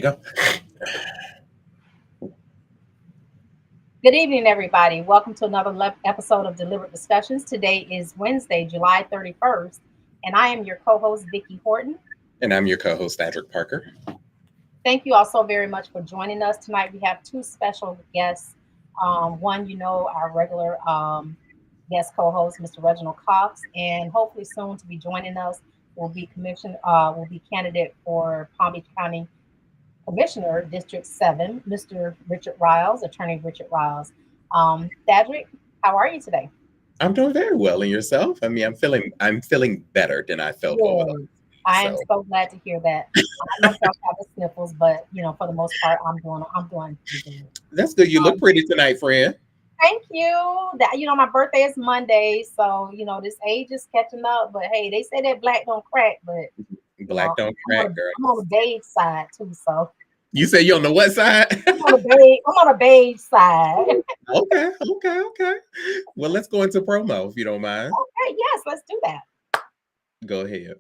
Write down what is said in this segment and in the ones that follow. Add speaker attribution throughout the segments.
Speaker 1: Go.
Speaker 2: Good evening, everybody. Welcome to another episode of Deliberate Discussions. Today is Wednesday, July 31st, and I am your co host, Vicki Horton.
Speaker 1: And I'm your co-host, Adric Parker.
Speaker 2: Thank you all so very much for joining us tonight. We have two special guests. One, our regular guest co host, Mr. Reginald Cox, and hopefully soon to be joining us will be candidate for Palm Beach County Commissioner, District 7, Mr. Richard Riles, Attorney Richard Riles. Cedric, how are you today?
Speaker 1: I'm doing very well, and yourself? I mean, I'm feeling better than I felt over the
Speaker 2: Good. I
Speaker 1: so
Speaker 2: am so glad to hear that. I myself have the sniffles, but for the most part, I'm doing pretty good.
Speaker 1: that's good. You look
Speaker 2: Um,
Speaker 1: pretty tonight, friend.
Speaker 2: Thank you. That my birthday is Monday, so this age is catching up. But hey, they say that black don't crack, but you
Speaker 1: Black
Speaker 2: know,
Speaker 1: don't
Speaker 2: I'm on
Speaker 1: crack,
Speaker 2: a,
Speaker 1: girl.
Speaker 2: I'm on the beige side too, so
Speaker 1: You say you on the what side?
Speaker 2: I'm on a beige side.
Speaker 1: Okay, okay, okay. Well, let's go into promo if you don't mind.
Speaker 2: Okay, yes, let's do that.
Speaker 1: Go ahead.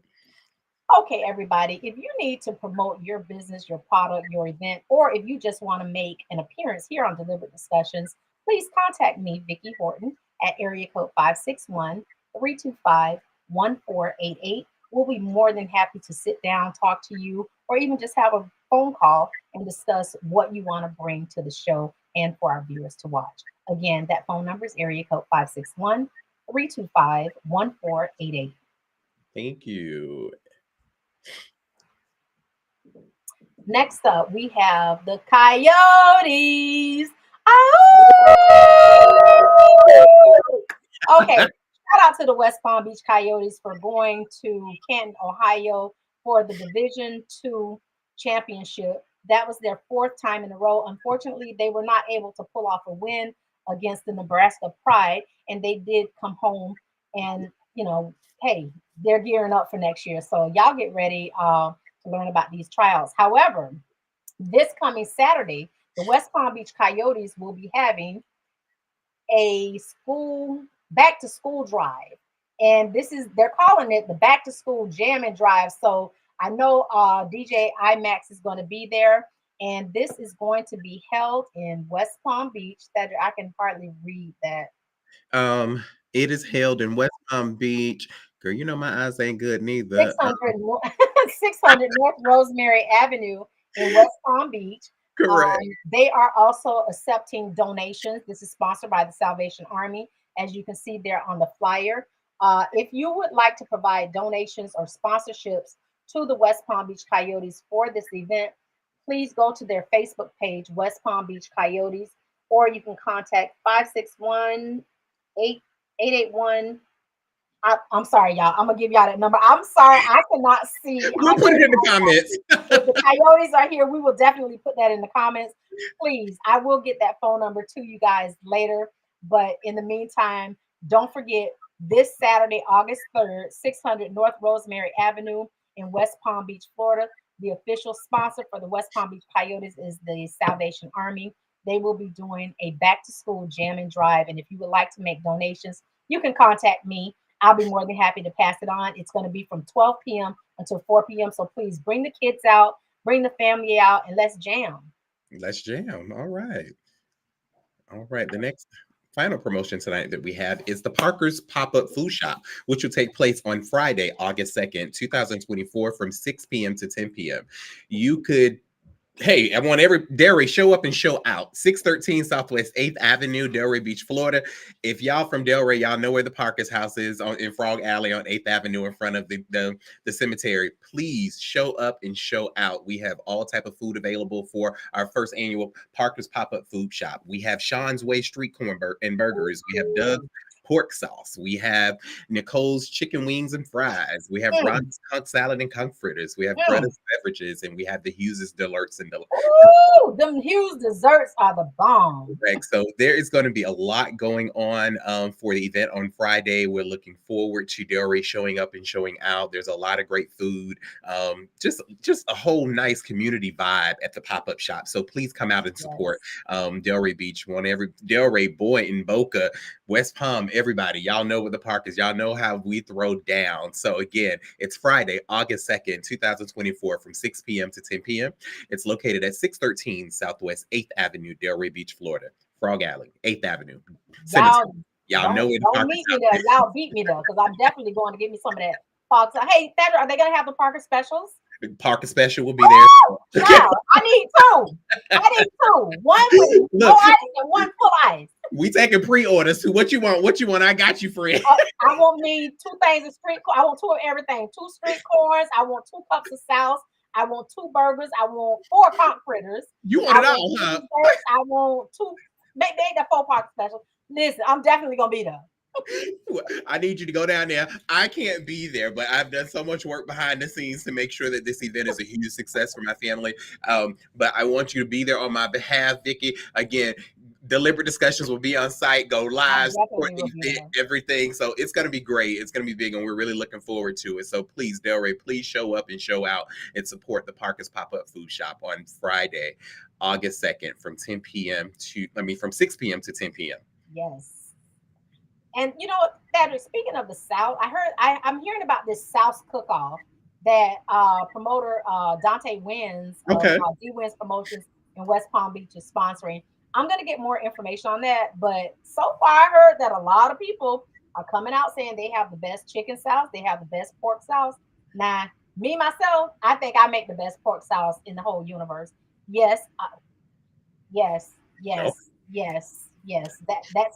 Speaker 2: Okay, everybody, if you need to promote your business, your product, your event, or if you just want to make an appearance here on Deliberate Discussions, please contact me, Vicki Horton, at area code 561-325-1488. We'll be more than happy to sit down, talk to you, or even just have a phone call and discuss what you want to bring to the show and for our viewers to watch. Again, that phone number is area code 561-325-1488.
Speaker 1: Thank you.
Speaker 2: Next up, we have the Coyotes. Oh! Okay, shout out to the West Palm Beach Coyotes for going to Canton, Ohio for the Division Two championship. That was their fourth time in a row. Unfortunately, they were not able to pull off a win against the Nebraska Pride, and they did come home and hey, they're gearing up for next year. So y'all get ready to learn about these trials. However, this coming Saturday, the West Palm Beach Coyotes will be having a school back to school drive. And they're calling it the back to school jam and drive. So I know DJ IMAX is going to be there. And this is going to be held in West Palm Beach. That I can hardly read that.
Speaker 1: Um, it is held in West Palm Beach. Girl, you know my eyes ain't good neither.
Speaker 2: 600, 600 North Rosemary Avenue in West Palm Beach.
Speaker 1: Correct.
Speaker 2: They are also accepting donations. This is sponsored by the Salvation Army, as you can see there on the flyer. If you would like to provide donations or sponsorships to the West Palm Beach Coyotes for this event, please go to their Facebook page, West Palm Beach Coyotes, or you can contact 561 881. I'm sorry, y'all. I'm gonna give y'all that number. I'm sorry, I cannot see.
Speaker 1: We'll put it in the comments.
Speaker 2: If the Coyotes are here, we will definitely put that in the comments. Please, I will get that phone number to you guys later. But in the meantime, don't forget this Saturday, August 3rd, 600 North Rosemary Avenue in West Palm Beach, Florida. The official sponsor for the West Palm Beach Coyotes is the Salvation Army. They will be doing a back to school jam and drive. And if you would like to make donations, you can contact me. I'll be more than happy to pass it on. It's going to be from 12 p.m. until 4 p.m. So please bring the kids out, bring the family out, and let's jam.
Speaker 1: Let's jam. All right. All right. The next final promotion tonight that we have is the Parker's Pop-Up Food Shop, which will take place on Friday, August 2nd, 2024 from 6 p.m. to 10 p.m. You could Hey, I want every Delray show up and show out. 613 Southwest 8th Avenue, Delray Beach, Florida. If y'all from Delray, y'all know where the Parker's house is in Frog Alley on 8th Avenue in front of the cemetery. Please show up and show out. We have all type of food available for our first annual Parker's Pop-Up Food Shop. We have Sean's Way Street Corn and Burgers. We have Doug's Pork Sauce. We have Nicole's Chicken Wings and Fries. We have
Speaker 2: Mm,
Speaker 1: Ron's Conch Salad and Conch Fritters. We have
Speaker 2: mm.
Speaker 1: Greta's Beverages, and we have the Hughes' Deluxe and
Speaker 2: Ooh, them Hughes desserts are the bomb.
Speaker 1: correct. So there is going to be a lot going on for the event on Friday. We're looking forward to Delray showing up and showing out. There's a lot of great food, just a whole nice community vibe at the pop up shop. So please come out and support
Speaker 2: Yes.
Speaker 1: Delray Beach. Want every Delray boy in Boca West Palm, everybody, y'all know what the park is. Y'all know how we throw down. So again, it's Friday, August 2nd, 2024 from 6 p.m. to 10 p.m. It's located at 613 Southwest 8th Avenue, Delray Beach, Florida. Frog Alley, 8th Avenue. Cemetery.
Speaker 2: Y'all
Speaker 1: Know it.
Speaker 2: don't meet me there. Y'all beat me though, because I'm definitely going to give me some of that Fox. Hey, Sandra, are they going to have the Parker specials?
Speaker 1: Parker special will be there.
Speaker 2: Yeah, I need two. One with no ice and one full ice.
Speaker 1: We taking pre-orders. So what you want? What you want? I got you, friend.
Speaker 2: I want me 2 things of street corn. I want 2 of everything. 2 street corns. I want 2 cups of sauce. I want 2 burgers. I want 4 conch fritters.
Speaker 1: You want it all, huh?
Speaker 2: I want 2. They the 4 Parker special. Listen, I'm definitely gonna be there.
Speaker 1: I need you to go down there. I can't be there, but I've done so much work behind the scenes to make sure that this event is a huge success for my family. But I want you to be there on my behalf, Vicki. Again, Deliberate Discussions will be on site, go live, support the event, everything. So it's going to be great. It's going to be big, and we're really looking forward to it. So please, Delray, please show up and show out and support the Parker's Pop-Up Food Shop on Friday, August 2nd from 6 p.m. to 10 p.m.
Speaker 2: Yes. And you know, Patrick, speaking of the South, I'm hearing about this South cook-off that promoter Dante Wins of D Wins Promotions in West Palm Beach is sponsoring. I'm going to get more information on that, but so far I heard that a lot of people are coming out saying they have the best chicken sauce, they have the best pork sauce. Now, me myself, I think I make the best pork sauce in the whole universe. Yes, yes. That's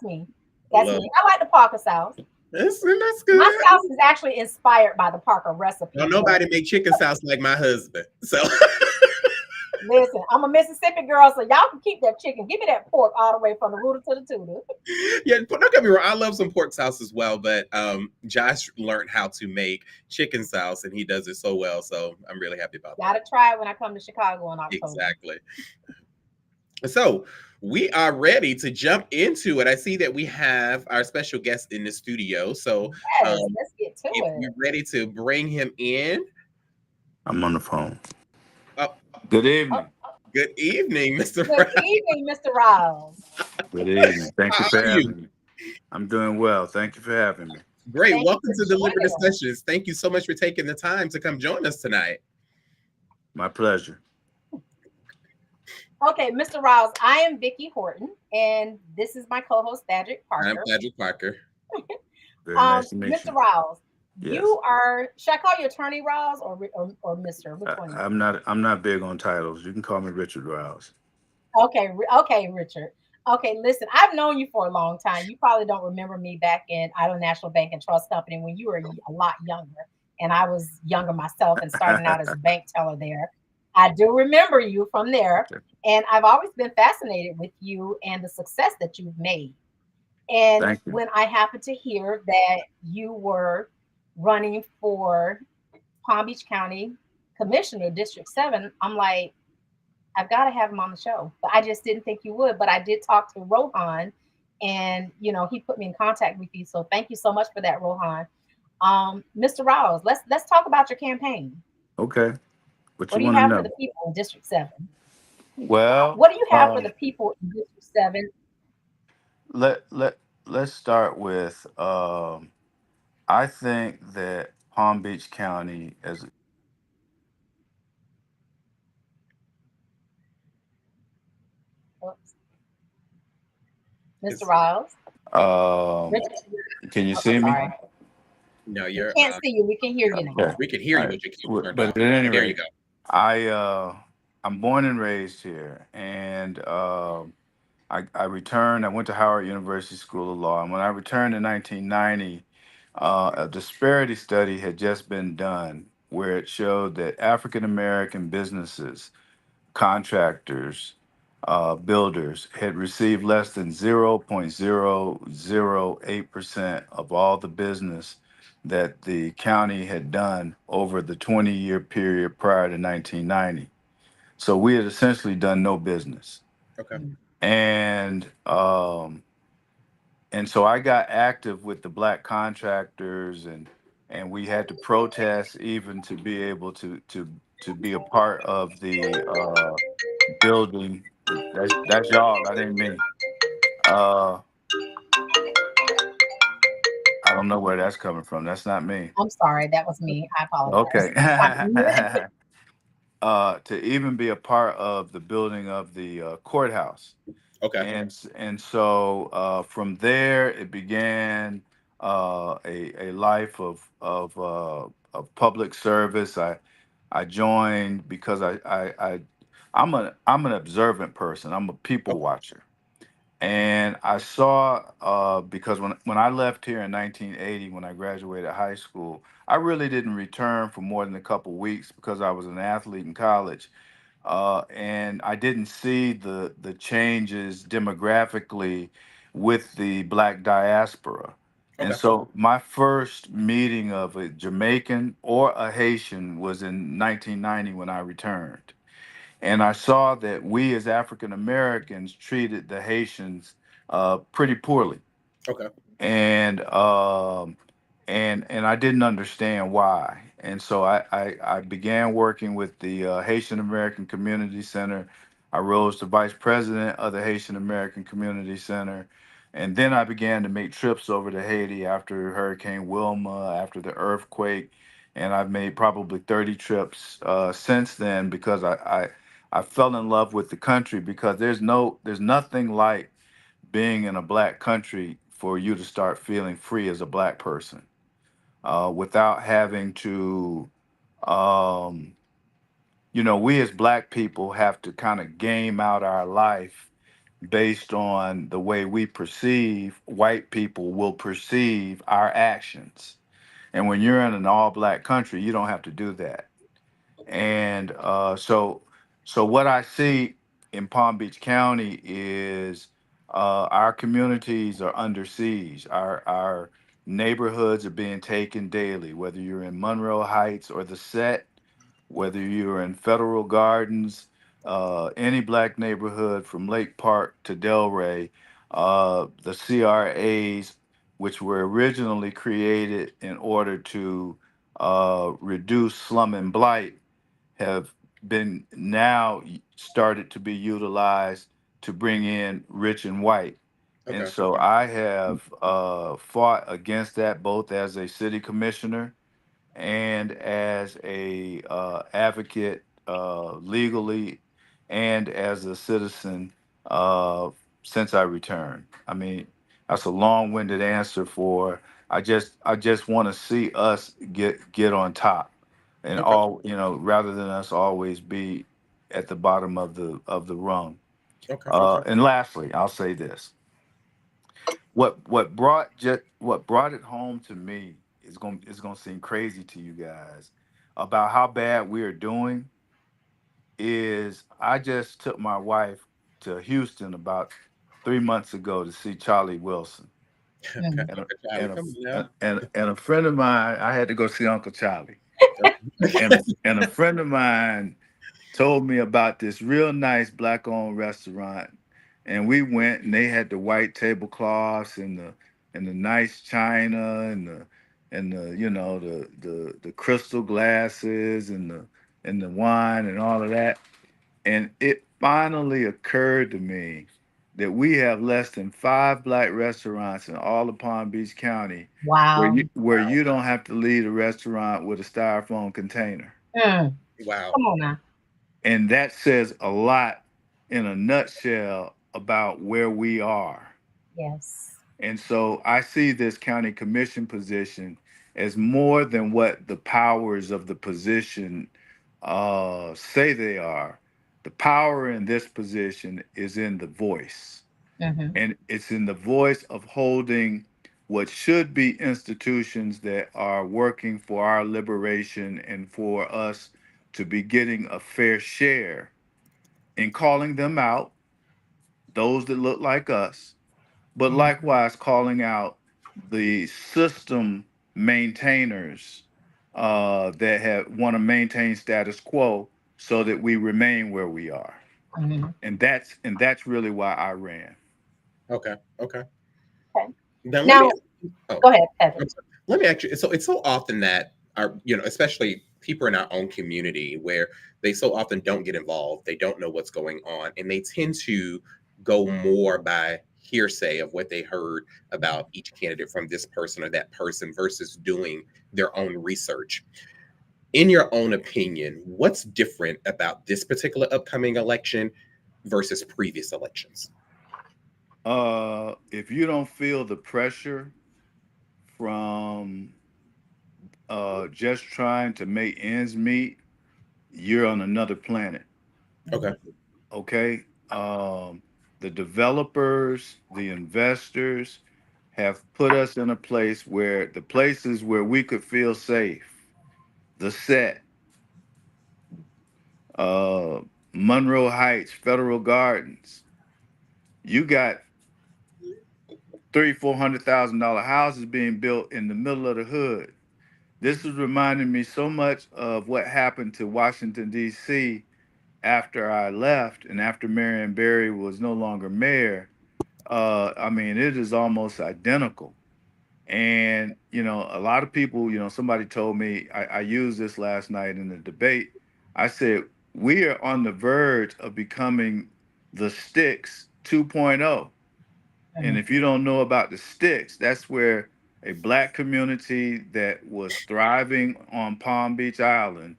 Speaker 2: me. That's me. I like the Parker sauce.
Speaker 1: That's good.
Speaker 2: My sauce is actually inspired by the Parker recipe.
Speaker 1: Well, nobody make chicken sauce like my husband. So
Speaker 2: listen, I'm a Mississippi girl, so y'all can keep that chicken. Give me that pork all the way from the rooter to the tutor.
Speaker 1: Yeah, don't get me wrong. I love some pork sauce as well, but Josh learned how to make chicken sauce, and he does it so well. So I'm really happy about that.
Speaker 2: Gotta try it when I come to Chicago in October.
Speaker 1: Exactly. So we are ready to jump into it. I see that we have our special guest in the studio. So
Speaker 2: yes, let's get to it.
Speaker 1: You're ready to bring him in.
Speaker 3: I'm on the phone. Good evening.
Speaker 1: Good evening, Mr.
Speaker 2: Good evening, Mr. Riles.
Speaker 3: Good evening. Thank you for having me. I'm doing well. Thank you for having me.
Speaker 1: Great. Welcome to Deliberate Discussions. Thank you so much for taking the time to come join us tonight.
Speaker 3: My pleasure.
Speaker 2: Okay, Mr. Riles, I am Vicki Horton, and this is my co-host, Thadrick Parker.
Speaker 1: I'm Thadrick Parker.
Speaker 3: Very nice to meet you.
Speaker 2: Mr. Riles,
Speaker 3: yes.
Speaker 2: You are, should I call you Attorney Riles or Mr.? Which one?
Speaker 3: I'm not big on titles. You can call me Richard Riles.
Speaker 2: Okay, Richard. Okay, listen, I've known you for a long time. You probably don't remember me back in Idle National Bank and Trust Company when you were a lot younger, and I was younger myself and starting out as a bank teller there. I do remember you from there, and I've always been fascinated with you and the success that you've made. And when I happened to hear that you were running for Palm Beach County Commissioner, District 7, I'm like, I've got to have him on the show. But I just didn't think you would. But I did talk to Rohan, and he put me in contact with you. So thank you so much for that, Rohan. Mr. Riles, let's talk about your campaign.
Speaker 3: Okay.
Speaker 2: What do you have for the people in District 7?
Speaker 3: Well,
Speaker 2: what do you have for the people in District 7?
Speaker 3: Let's start with I think that Palm Beach County as
Speaker 2: Mr. Riles.
Speaker 3: Can you see me?
Speaker 1: No,
Speaker 2: we can't see you. We can hear you now.
Speaker 1: Okay. We can hear you, but you can't.
Speaker 3: But at any
Speaker 1: there
Speaker 3: rate,
Speaker 1: you go.
Speaker 3: I'm born and raised here, and I returned. I went to Howard University School of Law, and when I returned in 1990, a disparity study had just been done where it showed that African American businesses, contractors, builders had received less than 0.008% of all the business that the county had done over the 20-year period prior to 1990. So we had essentially done no business.
Speaker 1: Okay.
Speaker 3: And so I got active with the black contractors, and we had to protest even to be able to be a part of the building. That's y'all. I didn't mean. I don't know where that's coming from. That's not me.
Speaker 2: I'm sorry, that was me. I apologize.
Speaker 3: Okay. To even be a part of the building of the courthouse.
Speaker 1: Okay.
Speaker 3: And so from there it began a life of public service. I joined because I'm an observant person. I'm a people
Speaker 1: Okay.
Speaker 3: watcher, and I saw because when I left here in 1980, when I graduated high school, I really didn't return for more than a couple weeks because I was an athlete in college, and I didn't see the changes demographically with the Black diaspora. And
Speaker 1: Okay.
Speaker 3: so my first meeting of a Jamaican or a Haitian was in 1990 when I returned. And I saw that we as African Americans treated the Haitians pretty poorly,
Speaker 1: Okay.
Speaker 3: and and I didn't understand why. And so I began working with the Haitian American Community Center. I rose to vice president of the Haitian American Community Center, and then I began to make trips over to Haiti after Hurricane Wilma, after the earthquake, and I've made probably 30 trips since then because I fell in love with the country because there's nothing like being in a black country for you to start feeling free as a black person without having to um, we as black people have to kind of game out our life based on the way we perceive white people will perceive our actions. And when you're in an all black country, you don't have to do that. And so what I see in Palm Beach County is our communities are under siege. Our neighborhoods are being taken daily, whether you're in Monroe Heights or the Set, whether you're in Federal Gardens, any black neighborhood from Lake Park to Delray, the CRAs, which were originally created in order to reduce slum and blight, have been now started to be utilized to bring in rich and white. And
Speaker 1: Okay.
Speaker 3: so I have fought against that both as a city commissioner and as a advocate legally and as a citizen uh, since I returned. I mean, that's a long-winded answer for I just want to see us get on top and
Speaker 1: Okay.
Speaker 3: all rather than us always be at the bottom of the rung.
Speaker 1: Okay. Okay.
Speaker 3: And lastly, I'll say this: what brought it home to me is going to seem crazy to you guys about how bad we are doing is I just took my wife to Houston about 3 months ago to see Charlie Wilson.
Speaker 2: Mhm.
Speaker 3: And a,
Speaker 1: Uncle Charlie,
Speaker 3: and
Speaker 1: come on
Speaker 3: a,
Speaker 1: now.
Speaker 3: and a friend of mine, I had to go see Uncle Charlie. And a friend of mine told me about this real nice black owned restaurant, and we went and they had the white tablecloths and the nice china and the the crystal glasses and the wine and all of that. And it finally occurred to me that we have less than 5 black restaurants in all of Palm Beach County where
Speaker 2: Wow.
Speaker 3: you don't have to leave a restaurant with a styrofoam container.
Speaker 2: Mm.
Speaker 1: Wow.
Speaker 2: Come on now.
Speaker 3: And that says a lot in a nutshell about where we are.
Speaker 2: Yes.
Speaker 3: And so I see this county commission position as more than what the powers of the position say they are. The power in this position is in the voice,
Speaker 2: Hmm.
Speaker 3: and it's in the voice of holding what should be institutions that are working for our liberation and for us to be getting a fair share and calling them out, those that look like us, but likewise calling out the system maintainers that have want to maintain status quo so that we remain where we are.
Speaker 2: Hmm.
Speaker 3: And that's really why I ran.
Speaker 1: Okay. Okay.
Speaker 2: Okay.
Speaker 1: Now let me.
Speaker 2: Now,
Speaker 1: Oh,
Speaker 2: go ahead, Heather.
Speaker 1: I'm sorry. Let me actually. So it's so often that our, especially people in our own community, where they so often don't get involved, they don't know what's going on, and they tend to go more by hearsay of what they heard about each candidate from this person or that person versus doing their own research. In your own opinion, what's different about this particular upcoming election versus previous elections?
Speaker 3: If you don't feel the pressure from just trying to make ends meet, you're on another planet.
Speaker 1: Okay.
Speaker 3: Okay. The developers, the investors have put us in a place where the places where we could feel safe, the set, uh, Monroe Heights, Federal Gardens, you got $300,000-$400,000 houses being built in the middle of the hood. This is reminding me so much of what happened to Washington, D.C. after I left and after Marion Barry was no longer mayor. I mean, it is almost identical. And, a lot of people, somebody told me, I used this last night in the debate. I said, we are on the verge of becoming the Sticks 2.0. And if you don't know about the Sticks, that's where a black community that was thriving on Palm Beach Island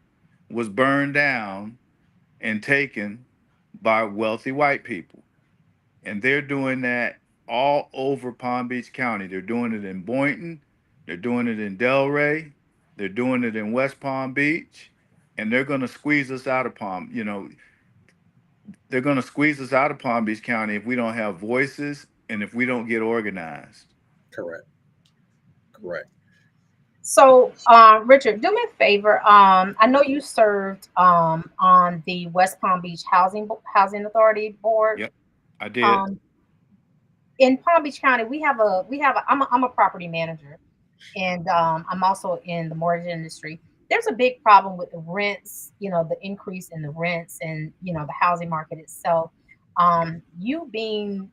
Speaker 3: was burned down and taken by wealthy white people. And they're doing that all over Palm Beach County. They're doing it in Boynton, they're doing it in Delray, they're doing it in West Palm Beach, and they're going to squeeze us out of they're going to squeeze us out of Palm Beach County if we don't have voices and if we don't get organized.
Speaker 1: Correct. Correct.
Speaker 2: So, Richard, do me a favor. I know you served on the West Palm Beach Housing Authority board.
Speaker 3: Yep, I did.
Speaker 2: In Palm Beach County, I'm a property manager, and I'm also in the mortgage industry. There's a big problem with the rents, the increase in the rents and, the housing market itself. You being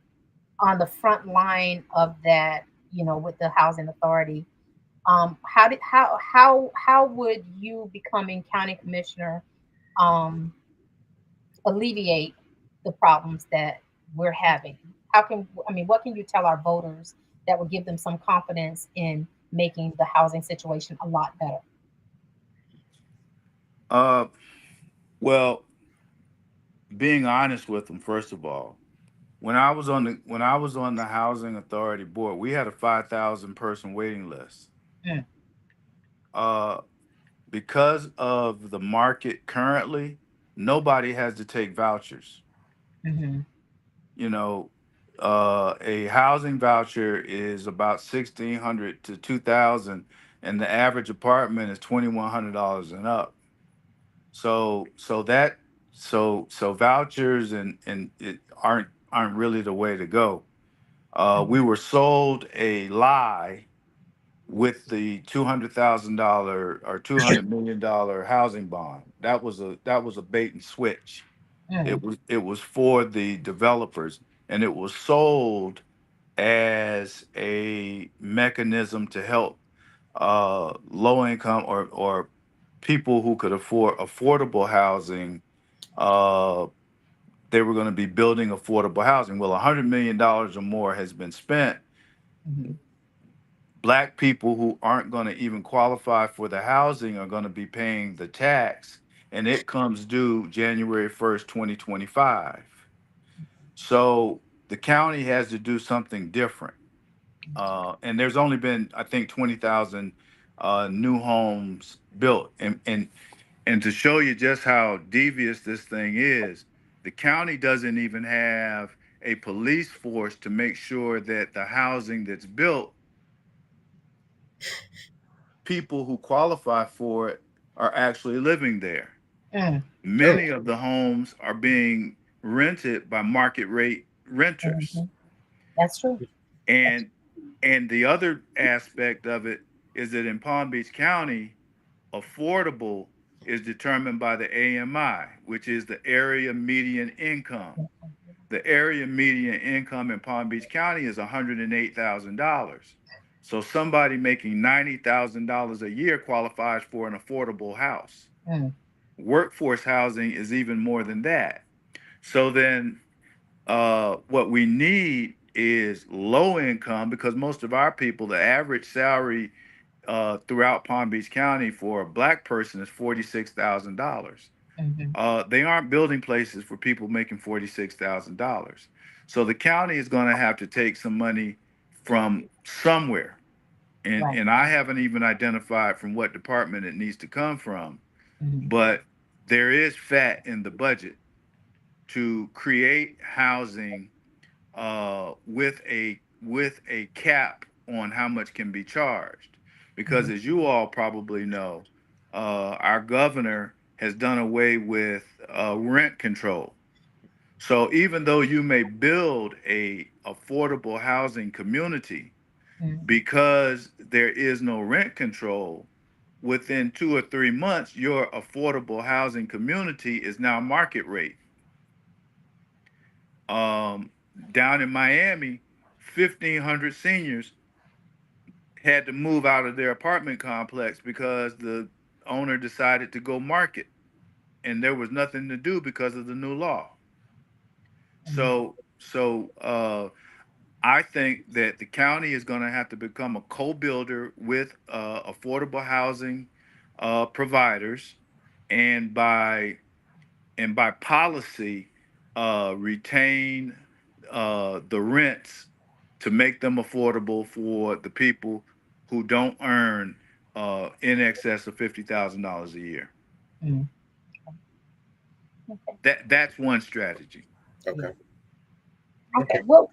Speaker 2: on the front line of that, with the housing authority, how would you becoming county commissioner um, alleviate the problems that we're having? What can you tell our voters that would give them some confidence in making the housing situation a lot better?
Speaker 3: Uh, well, being honest with them, first of all, when I was on the housing authority board, we had a 5,000 person waiting list.
Speaker 2: Mm.
Speaker 3: Uh, because of the market currently, nobody has to take vouchers.
Speaker 2: Hmm.
Speaker 3: You know, a housing voucher is about 1,600 to 2,000, and the average apartment is $2,100 and up. So so that so vouchers and it aren't really the way to go. We were sold a lie with the $200,000 or $200 million housing bond. That was a bait and switch.
Speaker 2: Mm.
Speaker 3: It was for the developers, and it was sold as a mechanism to help low income or people who could afford affordable housing. Uh, they were going to be building affordable housing. Well, $100 million or more has been spent.
Speaker 2: Mhm.
Speaker 3: Black people who aren't going to even qualify for the housing are going to be paying the tax, and it comes due January 1st, 2025. So the county has to do something different. And there's only been, I think, 20,000 new homes built. And to show you just how devious this thing is, the county doesn't even have a police force to make sure that the housing that's built, people who qualify for it are actually living there.
Speaker 2: Mm.
Speaker 1: Oh,
Speaker 3: Many of the homes are being rented by market rate renters.
Speaker 2: Mhm. That's true. That's,
Speaker 3: And and the other aspect of it is that in Palm Beach County, affordable is determined by the AMI, which is the area median income. The area median income in Palm Beach County is $108,000. So somebody making $90,000 a year qualifies for an affordable house.
Speaker 2: mm.
Speaker 3: Workforce housing is even more than that. So then what we need is low income, because most of our people, the average salary throughout Palm Beach County for a black person is $46,000. They aren't building places for people making $46,000. So the county is going to have to take some money from somewhere.
Speaker 2: Right.
Speaker 3: And I haven't even identified from what department it needs to come from,
Speaker 2: Mhm.
Speaker 3: but there is fat in the budget to create housing with a cap on how much can be charged, because as you all probably know, our governor has done away with rent control. So even though you may build a affordable housing community,
Speaker 2: Mhm.
Speaker 3: because there is no rent control, within 2 or 3 months, your affordable housing community is now market rate. Um, Down in Miami, 1,500 seniors had to move out of their apartment complex because the owner decided to go market, and there was nothing to do because of the new law. So I think that the county is going to have to become a co-builder with affordable housing providers, and by policy, retain the rents to make them affordable for the people who don't earn in excess of $50,000 a year.
Speaker 2: Mhm. Okay.
Speaker 3: That's one strategy.
Speaker 1: Okay.
Speaker 2: Okay. We'll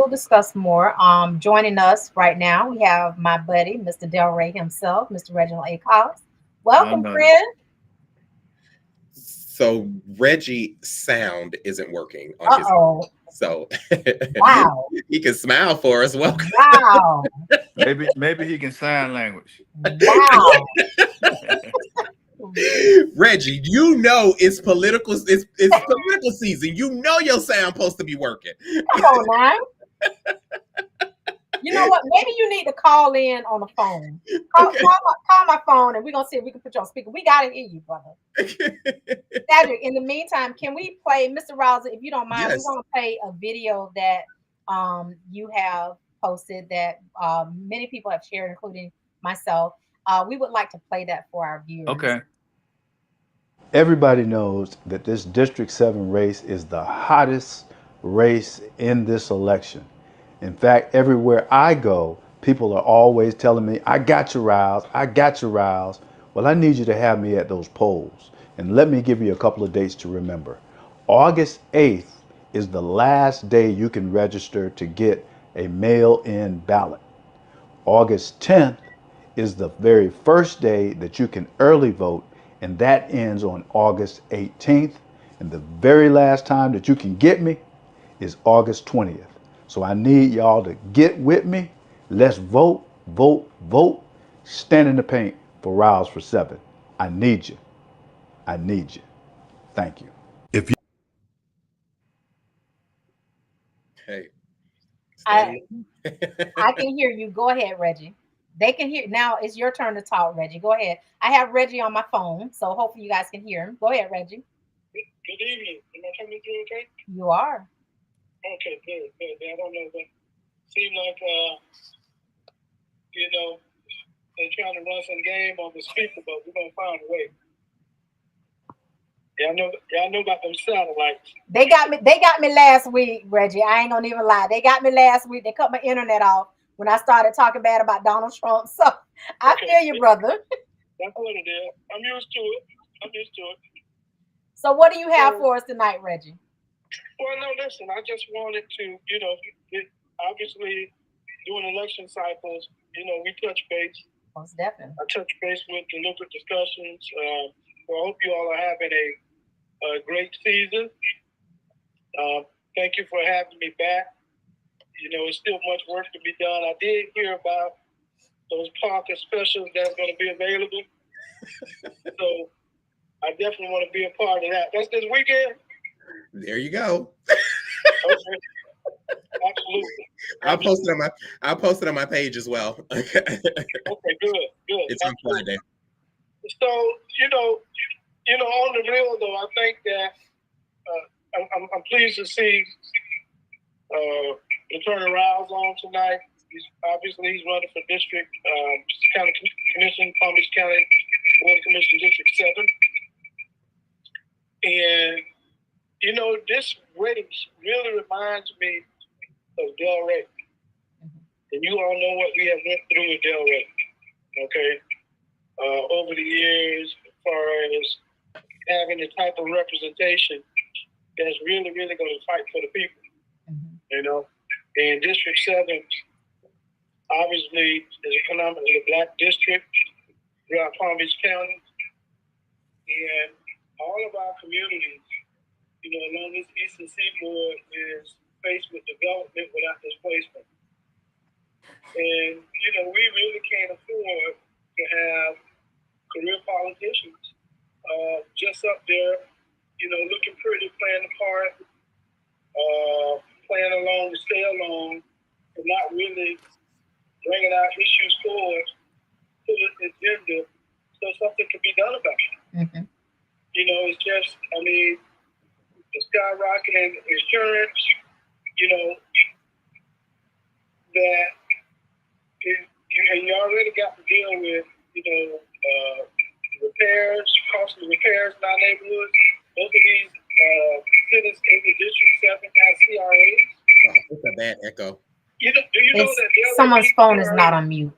Speaker 2: discuss more. Joining us right now, we have my buddy, Mr. Delray himself, Mr. Reginald A. Collins.
Speaker 3: I
Speaker 2: Welcome,
Speaker 3: know.
Speaker 2: friend.
Speaker 1: So Reggie sound isn't working on his,
Speaker 2: Uh-oh.
Speaker 1: so
Speaker 2: Wow.
Speaker 1: he can smile for us. Welcome.
Speaker 2: Wow.
Speaker 3: Maybe he can sign language.
Speaker 2: Wow.
Speaker 1: Reggie, you know it's political season. You know your sound supposed to be working.
Speaker 2: Come on now. You know what? Maybe you need to call in on the phone.
Speaker 1: Okay.
Speaker 2: Call my phone, and we're gonna see if we can put you on speaker. We gotta hear you, brother. Cedric, in the meantime, can we play, Mr. Rouser, if you don't mind, we
Speaker 1: Yes.
Speaker 2: want to play a video that you have posted that many people have shared, including myself. We would like to play that for our viewers.
Speaker 3: Okay.
Speaker 4: Everybody knows that this District 7 race is the hottest race in this election. In fact, everywhere I go, people are always telling me, I got you, Riles, I got you, Riles. Well, I need you to have me at those polls. And let me give you a couple of dates to remember. August 8th is the last day you can register to get a mail-in ballot. August 10th is the very first day that you can early vote, and that ends on August 18th. And the very last time that you can get me is August 20th. So I need y'all to get with me. Let's vote, vote, vote. Stand in the paint for Riles for 7. I need you. I need you. Thank you. If you
Speaker 1: Hey.
Speaker 2: I can hear you. Go ahead, Reggie. They can hear now. It's your turn to talk, Reggie. Go ahead. I have Reggie on my phone, so hopefully you guys can hear him. Go ahead, Reggie.
Speaker 5: Good evening. Am I coming through okay?
Speaker 2: You are.
Speaker 5: Okay, good, good. I don't know, but seem like they're trying to run some game on the speaker, but we're gonna find a way. Y'all know about them satellites.
Speaker 2: They got me last week, Reggie. I ain't gonna even lie. They got me last week. They cut my internet off when I started talking bad about Donald Trump. So I feel you, brother.
Speaker 5: That's what it is. I'm used to it.
Speaker 2: So what do you have for us tonight, Reggie?
Speaker 5: Well, no, listen. I just wanted to, obviously during election cycles, we touch base.
Speaker 2: Most definitely.
Speaker 5: I touch base with deliberate discussions. So I hope you all are having a great season. Thank you for having me back. It's still much work to be done. I did hear about those Parker specials that's going to be available. So I definitely want to be a part of that. That's this weekend?
Speaker 1: There you go.
Speaker 5: Okay. Absolutely.
Speaker 1: I'll post it on my page as well. Okay.
Speaker 5: Okay, good.
Speaker 1: It's on Friday.
Speaker 5: So, on the real though, I think that I'm pleased to see Attorney Riles on tonight. He's running for district, county commission, Palm Beach County Board of Commission District 7. And, you know, this race really reminds me of Delray. And you all know what we have went through with Delray, okay? Over the years, as far as having the type of representation that's really, really going to fight for the people, you know? And District 7, obviously, is economically a black district throughout Palm Beach County. And all of our communities, you know, along this eastern seaboard is faced with development without displacement. And, you know, we really can't afford to have career politicians just up there, you know, looking pretty, playing the part, playing along to stay along, and not really bringing our issues forward to the agenda so something can be done about it.
Speaker 2: Mm-hmm.
Speaker 5: You know, it's just, I mean, the skyrocketing insurance, you know, that you already got to deal with, you know, repairs, costly repairs in our neighborhoods. Most of these cities in the District 7 have CRAs.
Speaker 1: It's a bad echo.
Speaker 5: You know, do you know that
Speaker 2: someone's phone is not on mute?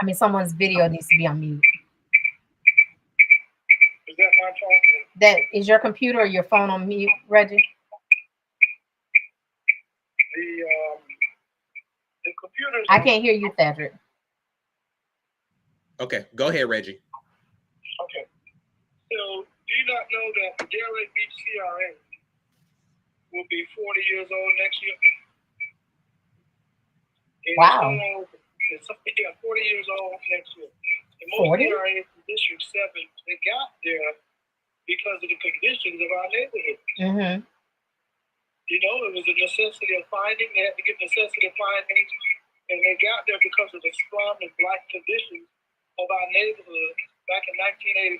Speaker 2: I mean, someone's video needs to be on mute.
Speaker 5: Is that my phone?
Speaker 2: That is your computer or your phone on mute, Reggie?
Speaker 5: The computer.
Speaker 2: I can't hear you, Cedric.
Speaker 1: Okay, go ahead, Reggie.
Speaker 5: Okay. So, do you not know that the Delray Beach CRA will be 40 years old next year? And
Speaker 2: Wow.
Speaker 5: It's 40 years old next year. And most
Speaker 2: 40?
Speaker 5: CRAs in District 7, they got there because of the conditions of our neighborhood.
Speaker 2: Mm-hmm.
Speaker 5: You know, it was a necessity of finding. They had to get necessity of findings. And they got there because of the slum and black conditions of our neighborhood back in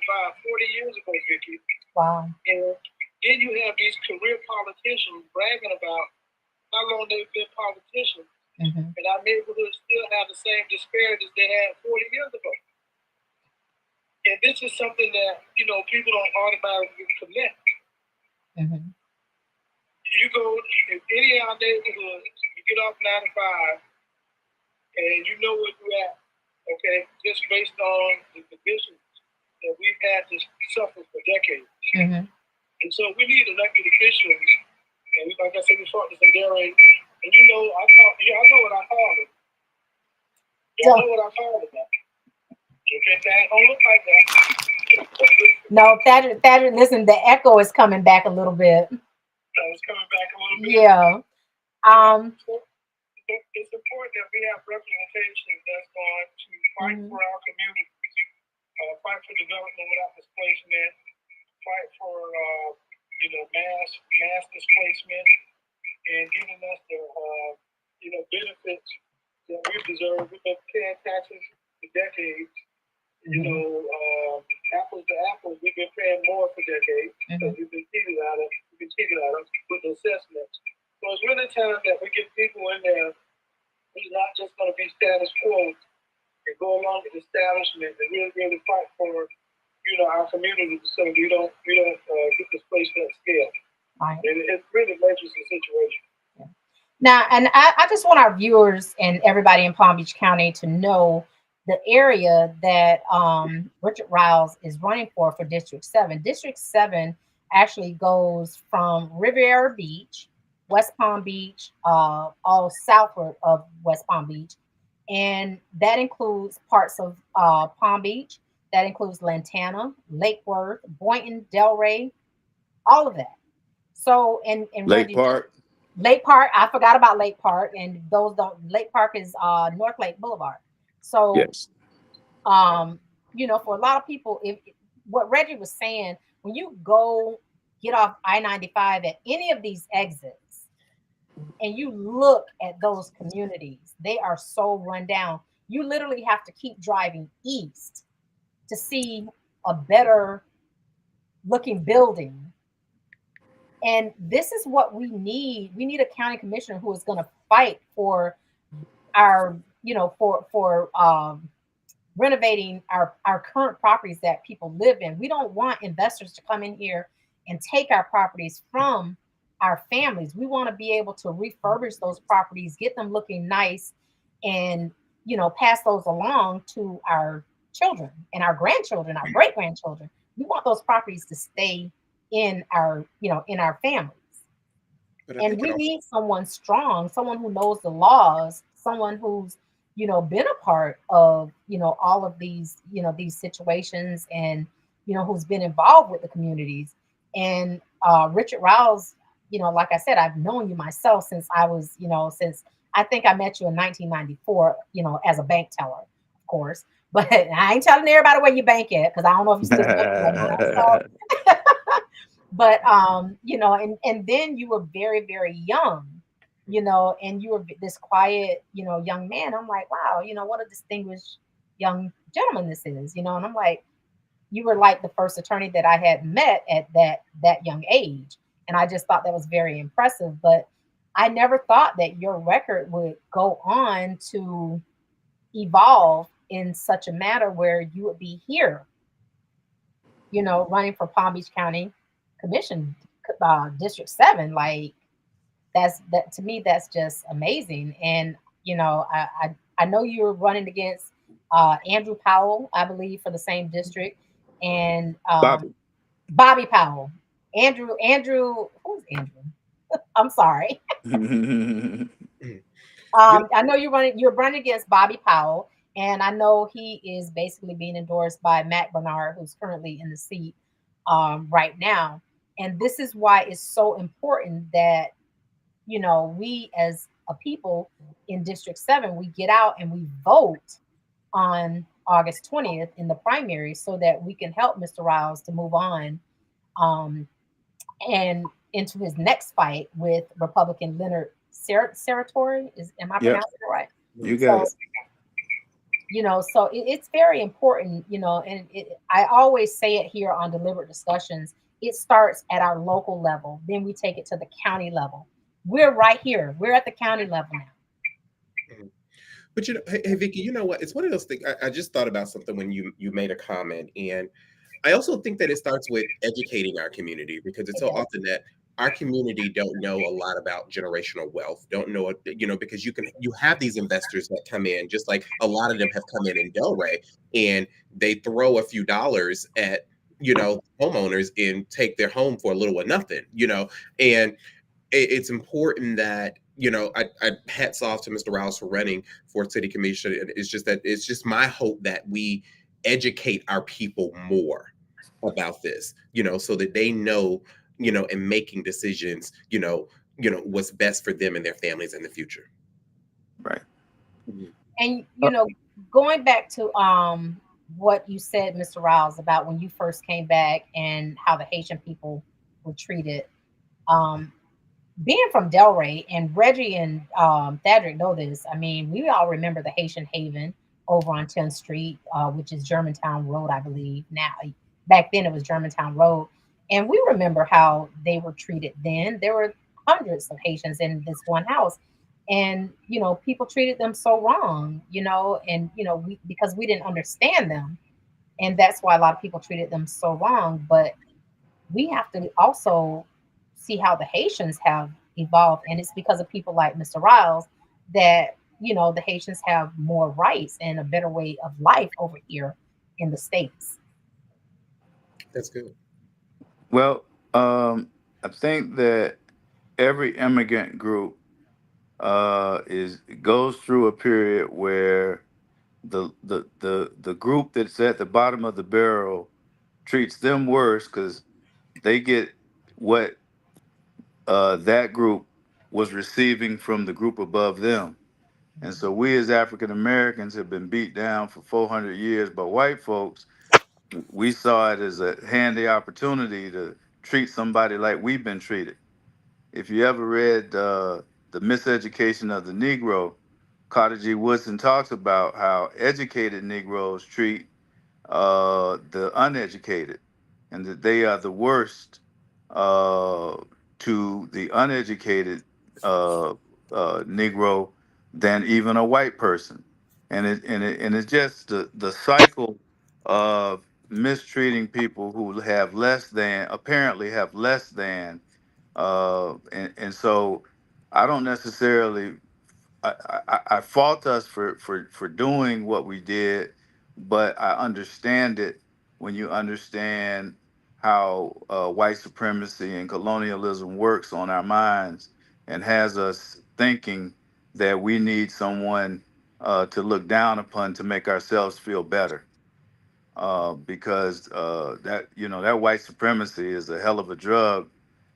Speaker 5: 1985, 40 years ago, Vicki.
Speaker 2: Wow.
Speaker 5: And then you have these career politicians bragging about how long they've been politicians.
Speaker 2: Mm-hmm.
Speaker 5: And our neighborhoods still have the same disparities they had 40 years ago. And this is something that, you know, people don't automatically connect.
Speaker 2: Mm-hmm.
Speaker 5: You go in any of our neighborhoods, you get off 95, and you know where you're at, okay, just based on the conditions that we've had to suffer for decades.
Speaker 2: Mm-hmm.
Speaker 5: And so we need elected officials, and like I said, we fought this in Delray, and you know, I know what I call them. I know what I call them. Okay, that don't look like that.
Speaker 2: No, Thaddeus, listen, the echo is coming back a little bit.
Speaker 5: It's coming back a little bit.
Speaker 2: Yeah.
Speaker 5: It's important that we have representation that's going to fight for our communities, fight for development without displacement, fight for mass displacement, and giving us the benefits that we deserve. We've been paying taxes for decades. You know, apples to apples, we've been paying more for decades because we've been cheated out of with assessments. So it's really time that we get people in there who's not just going to be status quo and go along with the establishment and really fight for, you know, our community so we don't get displaced at scale.
Speaker 2: Right.
Speaker 5: And it really measures the situation.
Speaker 2: Yeah. Now, and I just want our viewers and everybody in Palm Beach County to know the area that Richard Riles is running for District 7. District 7 actually goes from Riviera Beach, West Palm Beach, all southward of West Palm Beach. And that includes parts of Palm Beach. That includes Lantana, Lake Worth, Boynton, Delray, all of that. So, and
Speaker 3: Lake Park.
Speaker 2: Lake Park, I forgot about Lake Park, and Lake Park is North Lake Boulevard. So,
Speaker 3: yes.
Speaker 2: You know, for a lot of people, if what Reggie was saying, when you get off I-95 at any of these exits and you look at those communities, they are so run down. You literally have to keep driving east to see a better looking building And this is what we need. We need a county commissioner who is going to fight for our, for renovating our current properties that people live in. We don't want investors to come in here and take our properties from our families. We want to be able to refurbish those properties, get them looking nice, and pass those along to our children and our grandchildren, our great grandchildren. We want those properties to stay in our, in our families.
Speaker 1: But I
Speaker 2: And
Speaker 1: think it
Speaker 2: we
Speaker 1: also,
Speaker 2: need someone strong, someone who knows the laws, someone who's been a part of all of these these situations, and who's been involved with the communities. And Richard Rouse, like I said, I've known you myself since I was since I think I met you in 1994, as a bank teller, of course. But I ain't telling everybody where you bank at, because I don't know if you still bank right now. So but and then you were very, very young, and you were this quiet, young man. I'm like, wow, what a distinguished young gentleman this is, and I'm like, you were like the first attorney that I had met at that young age. And I just thought that was very impressive. But I never thought that your record would go on to evolve in such a matter where you would be here, running for Palm Beach County Commission, District 7. Like, that to me, that's just amazing. And I know you're running against Andrew Powell, I believe, for the same district, and
Speaker 3: Bobby.
Speaker 2: Bobby Powell. Andrew, who's Andrew? I'm sorry.
Speaker 1: you
Speaker 2: I know you're running against Bobby Powell, and I know he is basically being endorsed by Matt Bernard, who's currently in the seat right now. And this is why it's so important that we as a people in District 7, we get out and we vote on August 20th in the primary, so that we can help Mr. Riles to move on, um, and into his next fight with Republican Leonard Serratori. Am I
Speaker 3: Yep,
Speaker 2: pronouncing it right?
Speaker 3: you got
Speaker 2: So
Speaker 3: it.
Speaker 2: so it's very important, and I always say it here on Deliberate Discussions. It starts at our local level, then we take it to the county level. We're right here. We're at the county level now.
Speaker 1: Mhm. But hey, Vicky, you know what? It's one of those things. I just thought about something when you made a comment, and I also think that it starts with educating our community, because it's
Speaker 2: It
Speaker 1: so
Speaker 2: does.
Speaker 1: often that our community don't know a lot about generational wealth, don't know it, because you have these investors that come in, just like a lot of them have come in Delray, and they throw a few dollars at homeowners and take their home for a little or nothing, and it's important that I hats off to Mr. Rouse for running for city commission. It's just that it's just my hope that we educate our people more about this, so that they know, in making decisions, what's best for them and their families in the future.
Speaker 3: Right.
Speaker 1: Mhm.
Speaker 2: And
Speaker 3: Uh,
Speaker 2: going back to what you said, Mr. Riles, about when you first came back and how the Haitian people were treated. Um, Being from Delray, and Reggie and Thadrick know this. I mean, we all remember the Haitian Haven over on 10th Street, which is Germantown Road, I believe. Now, back then it was Germantown Road. And we remember how they were treated then. There were hundreds of Haitians in this one house. And, people treated them so wrong, and, because we didn't understand them. And that's why a lot of people treated them so wrong. But we have to also see how the Haitians have evolved. And it's because of people like Mr. Riles that, the Haitians have more rights and a better way of life over here in the States.
Speaker 1: That's good.
Speaker 3: well, I think that every immigrant group is goes through a period where the group that's at the bottom of the barrel treats them worse because they get what that group was receiving from the group above them. And so we as African Americans have been beat down for 400 years by white folks. We saw it as a handy opportunity to treat somebody like we've been treated. If you ever read The Miseducation of the Negro, Carter G. Woodson talks about how educated Negroes treat the uneducated, and that they are the worst uh, to the uneducated Negro than even a white person, and it's just the cycle of mistreating people who have less than, apparently have less than, and so I don't necessarily I fault us for doing what we did, but I understand it when you understand how white supremacy and colonialism works on our minds and has us thinking that we need someone to look down upon to make ourselves feel better. Because that, you know, that white supremacy is a hell of a drug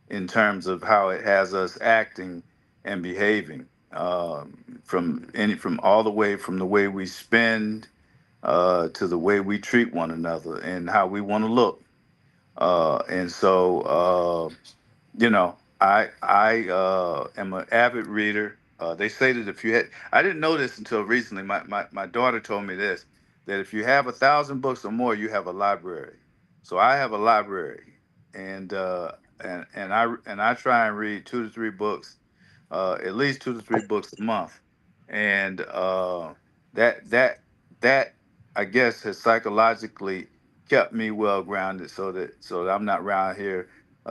Speaker 3: in terms of how it has us acting and behaving, from all the way from the way we spend to the way we treat one another and how we want to look. And so you know, I am an avid reader. They say that if you had, I didn't know this until recently. My daughter told me this, that if you have 1,000 books or more, you have a library. So I have a library, and I try and read 2 to 3 books, at least 2 to 3 books a month, and that that that I guess has psychologically kept me well grounded, so that I'm not around here.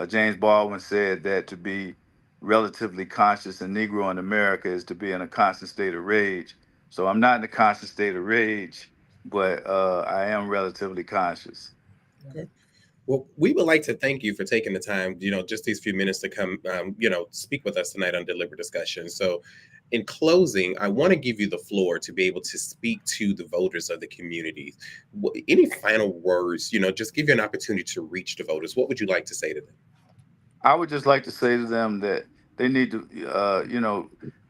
Speaker 3: James Baldwin said that to be relatively conscious and Negro in America is to be in a constant state of rage. So I'm not in a constant state of rage, but I am relatively conscious.
Speaker 1: Okay. Well, we would like to thank you for taking the time, just these few minutes to come, speak with us tonight on Deliberate Discussion. So, in closing, I want to give you the floor to be able to speak to the voters of the community. Any final words, just give you an opportunity to reach the voters. What would you like to say to them?
Speaker 3: I would just like to say to them that they need to,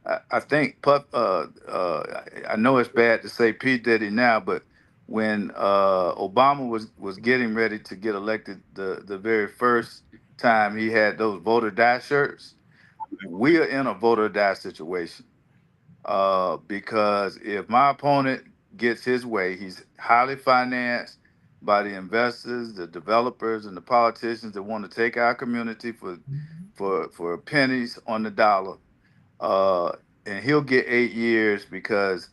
Speaker 3: I think I know it's bad to say P. Diddy now, but when Obama was getting ready to get elected the very first time he had those vote or die shirts, we are in a vote or die situation. Because if my opponent gets his way, he's highly financed by the investors, the developers, and the politicians that want to take our community for pennies on the dollar. Uh, and he'll get 8 years because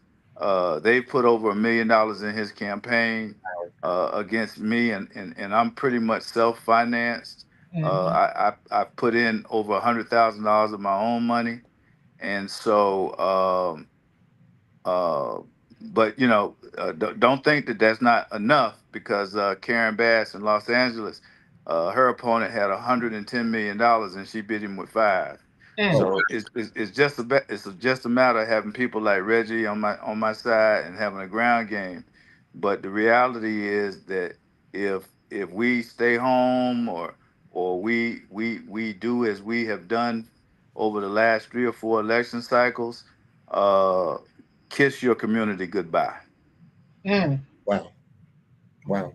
Speaker 3: they put over $1 million in his campaign against me, and I'm pretty much self-financed. I put in over $100,000 of my own money, and so. Uh, but don't think that that's not enough, because Karen Bass in Los Angeles, her opponent had $110 million and she beat him with 5. So it's just a matter of having people like Reggie on my side and having a ground game. But the reality is that if we stay home, or we do as we have done over the last 3 or 4 election cycles, uh, kiss your community goodbye.
Speaker 1: Wow. Wow.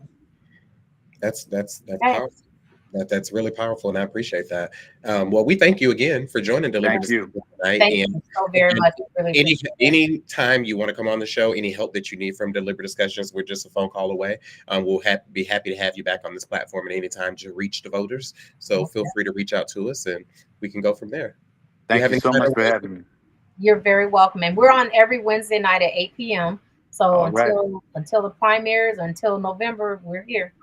Speaker 1: That's
Speaker 2: Yes.
Speaker 1: powerful. That's really powerful, and I appreciate that. Well, we thank you again for joining Deliberate
Speaker 3: Thank you.
Speaker 1: Discussion tonight.
Speaker 2: Thank
Speaker 1: And
Speaker 2: you so very
Speaker 1: again,
Speaker 2: much. Really appreciate it.
Speaker 1: any time you want to come on the show, any help that you need from Deliberate Discussions, we're just a phone call away. We'll be happy to have you back on this platform at any time to reach the voters. So feel free to reach out to us, and we can go from there.
Speaker 3: Thank you
Speaker 1: any
Speaker 3: so
Speaker 1: final
Speaker 3: much for
Speaker 1: words?
Speaker 3: having me.
Speaker 2: You're very welcome. And we're on every Wednesday night at 8 p.m. So
Speaker 3: All right.
Speaker 2: until the primaries, until November, we're here.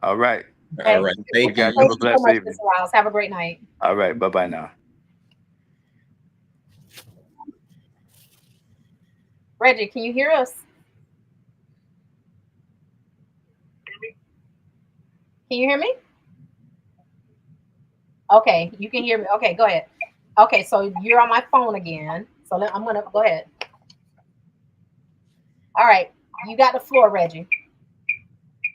Speaker 3: All right.
Speaker 2: Okay?
Speaker 1: All right. Thank
Speaker 3: guys
Speaker 1: you.
Speaker 3: have a
Speaker 2: Thank you so
Speaker 3: blessed
Speaker 2: much,
Speaker 3: evening.
Speaker 2: Mr. Riles. Have a great night.
Speaker 3: All right. Bye-bye now.
Speaker 2: Reggie, can you hear us? Can you hear me? Okay, you can hear me. Okay, go ahead. Okay, so you're on my phone again. So I'm gonna go ahead. All right, you got the floor, Reggie.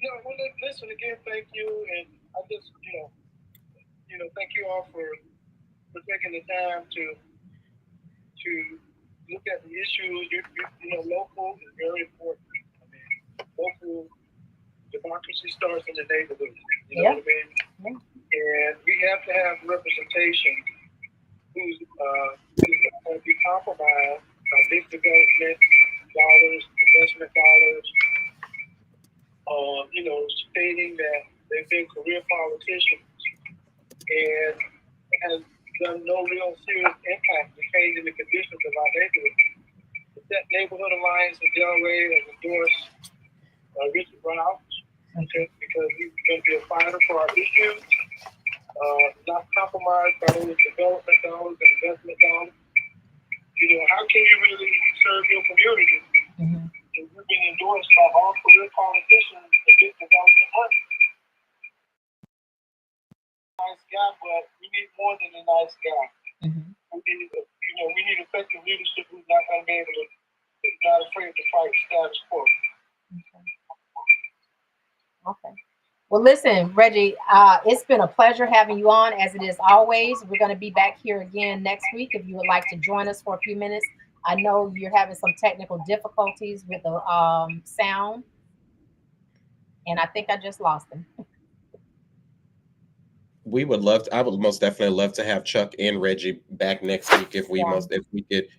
Speaker 5: No, well, listen again. Thank you, and I just, thank you all for taking the time to look at the issues. Local is very important. I mean, local democracy starts in the neighborhood. You know what I mean?
Speaker 2: Yeah.
Speaker 5: And we have to have representation who's going to be compromised by big development dollars, investment dollars, stating that they've been career politicians and serious impact to changing the conditions of our neighborhood. That Neighborhood Alliance of Delray has endorsed Richard Brown because he's going to be a fighter for our issues, not compromised by those development dollars and investment dollars. You know, how can you really serve your community if you're being endorsed by all career politicians to get development work? Nice guy, but we need more than a nice guy. We need effective leadership who's not going to be able to, who's not afraid to fight status quo.
Speaker 2: Okay. Well, listen, Reggie, it's been a pleasure having you on, as it is always. We're going to be back here again next week if you would like to join us for a few minutes. I know you're having some technical difficulties with the sound, and I think I just lost him.
Speaker 1: We would love to, I would most definitely love to have Chuck and Reggie back next week if we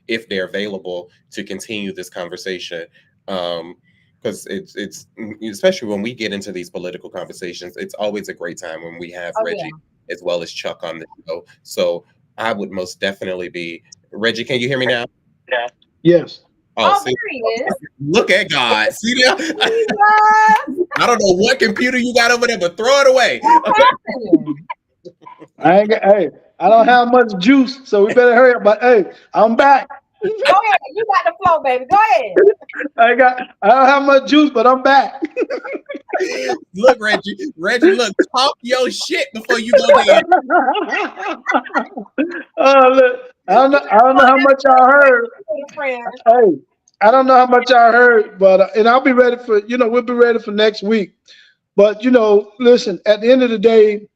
Speaker 1: if they're available to continue this conversation. Because it's especially when we get into these political conversations, it's always a great time when we have Reggie as well as Chuck on the show. So I would most definitely be Reggie. Can you hear me now?
Speaker 5: Yeah.
Speaker 4: Yes.
Speaker 2: Oh, there he is.
Speaker 1: Look at God. See that? I don't know what computer you got over there, but throw it away.
Speaker 4: Hey, I don't have much juice, so we better hurry up. But hey, I'm back.
Speaker 2: Go ahead. You got the flow, baby. Go ahead.
Speaker 4: I don't have much juice, but I'm back.
Speaker 1: Look, Reggie, look, talk your shit before you go in.
Speaker 4: Look, I don't know how much y'all heard. Hey, I don't know how much y'all heard, but and I'll be ready for, we'll be ready for next week. But listen, at the end of the day,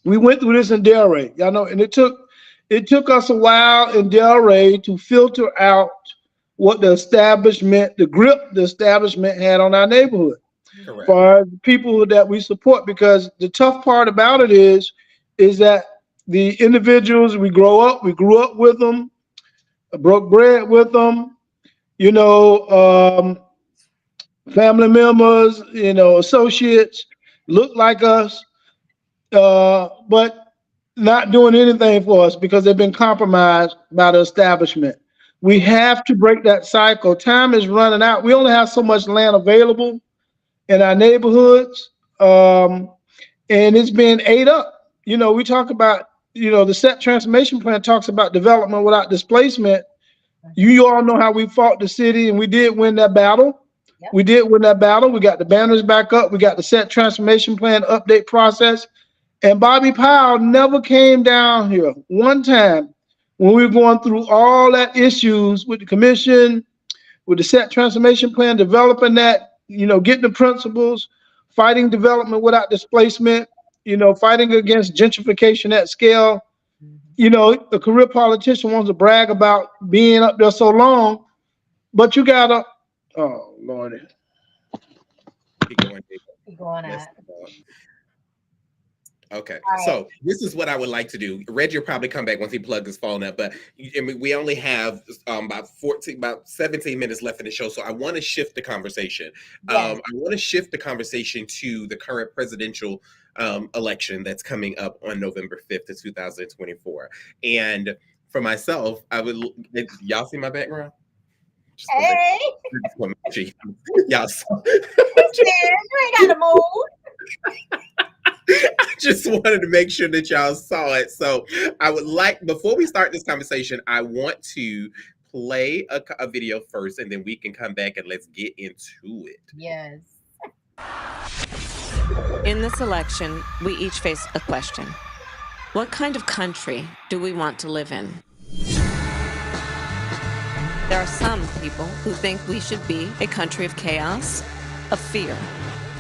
Speaker 4: we went through this in Delray, y'all know, and it took us a while in Delray to filter out what the establishment, the grip the establishment had on our neighborhood.
Speaker 1: Correct.
Speaker 4: For people that we support, because the tough part about it is that the individuals we grew up with them, broke bread with them, family members, associates, look like us, but not doing anything for us because they've been compromised by the establishment. We have to break that cycle. Time is running out. We only have so much land available in our neighborhoods, and it's being ate up. We talk about, the set transformation plan talks about development without displacement. You all know how we fought the city, and we did win that battle. Yep. We did win that battle. We got the banners back up. We got the set transformation plan update process. And Bobby Powell never came down here one time when we were going through all that issues with the commission, with the set transformation plan, developing that, getting the principles, fighting development without displacement, fighting against gentrification at scale. The career politician wants to brag about being up there so long, but you gotta, oh Lordy.
Speaker 1: Keep going at. Okay, so this is what I would like to do. Reggie will probably come back once he plugs his phone up, but we only have about 17 minutes left in the show, so I want to shift the conversation. Yes. I want to shift the conversation to the current presidential election that's coming up on November 5th of 2024. And for myself, y'all see my background?
Speaker 2: Hey!
Speaker 1: Y'all
Speaker 2: saw. You ain't got to move.
Speaker 1: I just wanted to make sure that y'all saw it. So I would like, before we start this conversation, I want to play a video first, and then we can come back and let's get into it.
Speaker 2: Yes.
Speaker 6: In this election, we each face a question. What kind of country do we want to live in? There are some people who think we should be a country of chaos, of fear,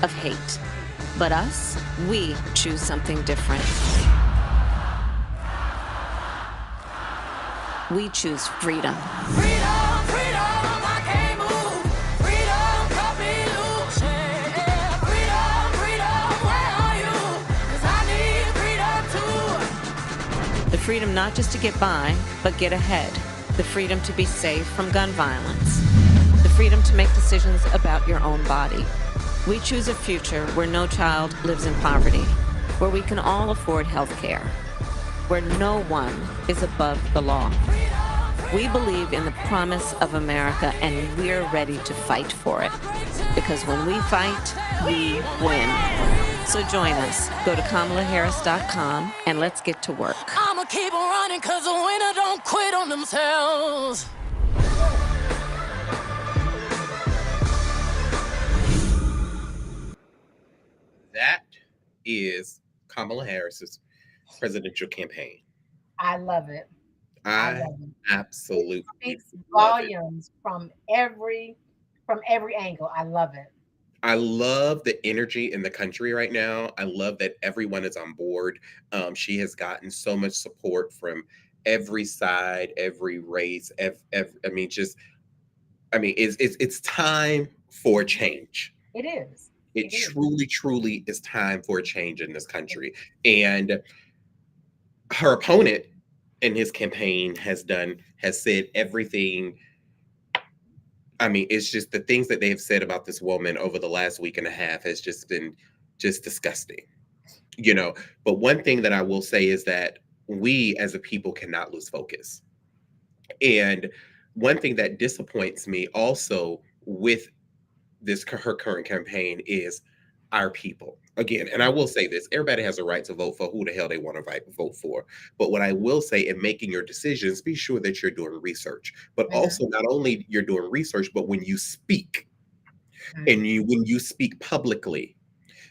Speaker 6: of hate. But us, we choose something different. We choose freedom. Freedom, freedom, I can't move. Freedom, cut me loose. Yeah. Freedom, freedom, where are you? 'Cause I need freedom too. The freedom not just to get by, but get ahead. The freedom to be safe from gun violence. The freedom to make decisions about your own body. We choose a future where no child lives in poverty, where we can all afford health care.
Speaker 7: where no one is above the law. We believe in the promise of America, and we're ready to fight for it. Because when we fight, we win. So join us. Go to KamalaHarris.com and let's get to work.
Speaker 6: I'ma keep on running cause the winner don't quit on themselves.
Speaker 1: That is Kamala Harris's presidential campaign.
Speaker 2: I love it. I
Speaker 1: I
Speaker 2: love it.
Speaker 1: absolutely
Speaker 2: Speaks
Speaker 1: love it.
Speaker 2: volumes from every angle. I love it.
Speaker 1: I love the energy in the country right now. I love that everyone is on board. She has gotten so much support from every side, every race. I mean, it's time for change.
Speaker 2: It is.
Speaker 1: It
Speaker 2: It is.
Speaker 1: truly is time for a change in this country. And her opponent in his campaign has said everything. I mean, it's just the things that they've said about this woman over the last week and a half has just been just disgusting, you know. But one thing that I will say is that we as a people cannot lose focus. And one thing that disappoints me also with her current campaign is our people. Again, and I will say this, everybody has a right to vote for who the hell they want to vote for. But what I will say in making your decisions, be sure that you're doing research. But also not only you're doing research, but when you speak and when you speak publicly,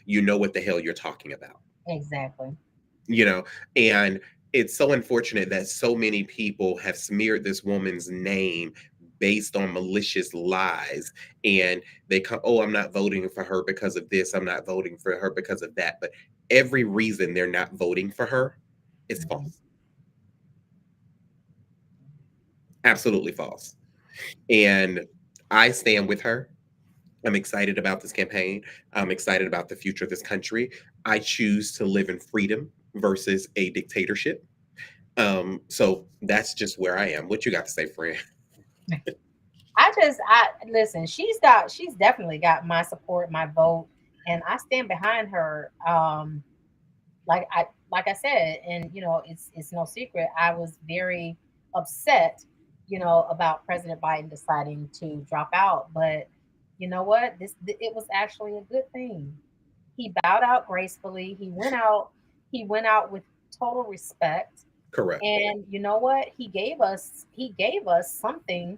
Speaker 1: you know what the hell you're talking about.
Speaker 2: Exactly.
Speaker 1: You know, and it's so unfortunate that so many people have smeared this woman's name based on malicious lies, and they come, oh, I'm not voting for her because of this, I'm not voting for her because of that. But every reason they're not voting for her is false. Absolutely false. And I stand with her. I'm excited about this campaign. I'm excited about the future of this country. I choose to live in freedom versus a dictatorship. So that's just where I am. What you got to say, friend?
Speaker 2: I listen, she's definitely got my support, my vote, and I stand behind her. Like I said, and you know, it's no secret, I was very upset, you know, about President Biden deciding to drop out. But you know what? It was actually a good thing. He bowed out gracefully. He went out with total respect.
Speaker 1: Correct.
Speaker 2: And you know what? He gave us something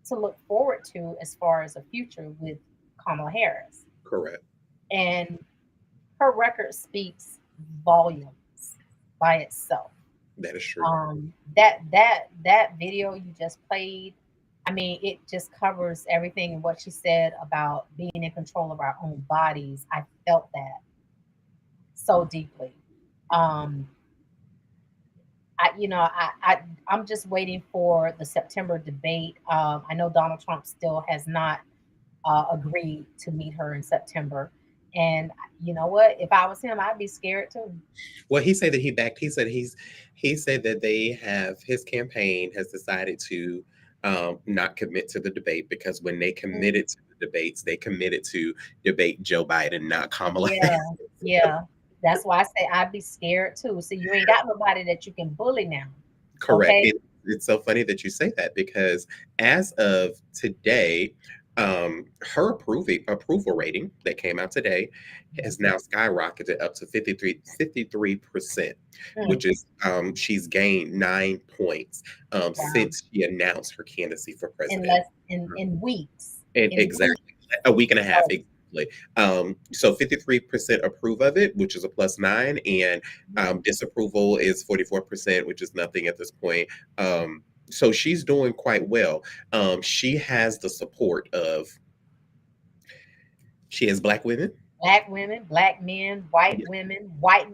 Speaker 2: to look forward to as far as a future with Kamala Harris.
Speaker 1: Correct.
Speaker 2: And her record speaks volumes by itself.
Speaker 1: That is true.
Speaker 2: That video you just played, I mean, it just covers everything and what she said about being in control of our own bodies. I felt that so deeply. I'm just waiting for the September debate. I know Donald Trump still has not agreed to meet her in September. And you know what? If I was him, I'd be scared too.
Speaker 1: Well, he said that he said that his campaign has decided to not commit to the debate, because when they committed to the debates, they committed to debate Joe Biden, not Kamala.
Speaker 2: Yeah. That's why I say I'd be scared too. So you ain't got nobody that you can bully now.
Speaker 1: Correct.
Speaker 2: Okay?
Speaker 1: It's so funny that you say that, because as of today, her approval rating that came out today has now skyrocketed up to 53%, which is she's gained 9 points since she announced her candidacy for president.
Speaker 2: In weeks.
Speaker 1: Exactly. A week and a half. Exactly. So 53% approve of it, which is a +9, and disapproval is 44%, which is nothing at this point. So she's doing quite well. She has the support of. She has Black women,
Speaker 2: Black men, white women. White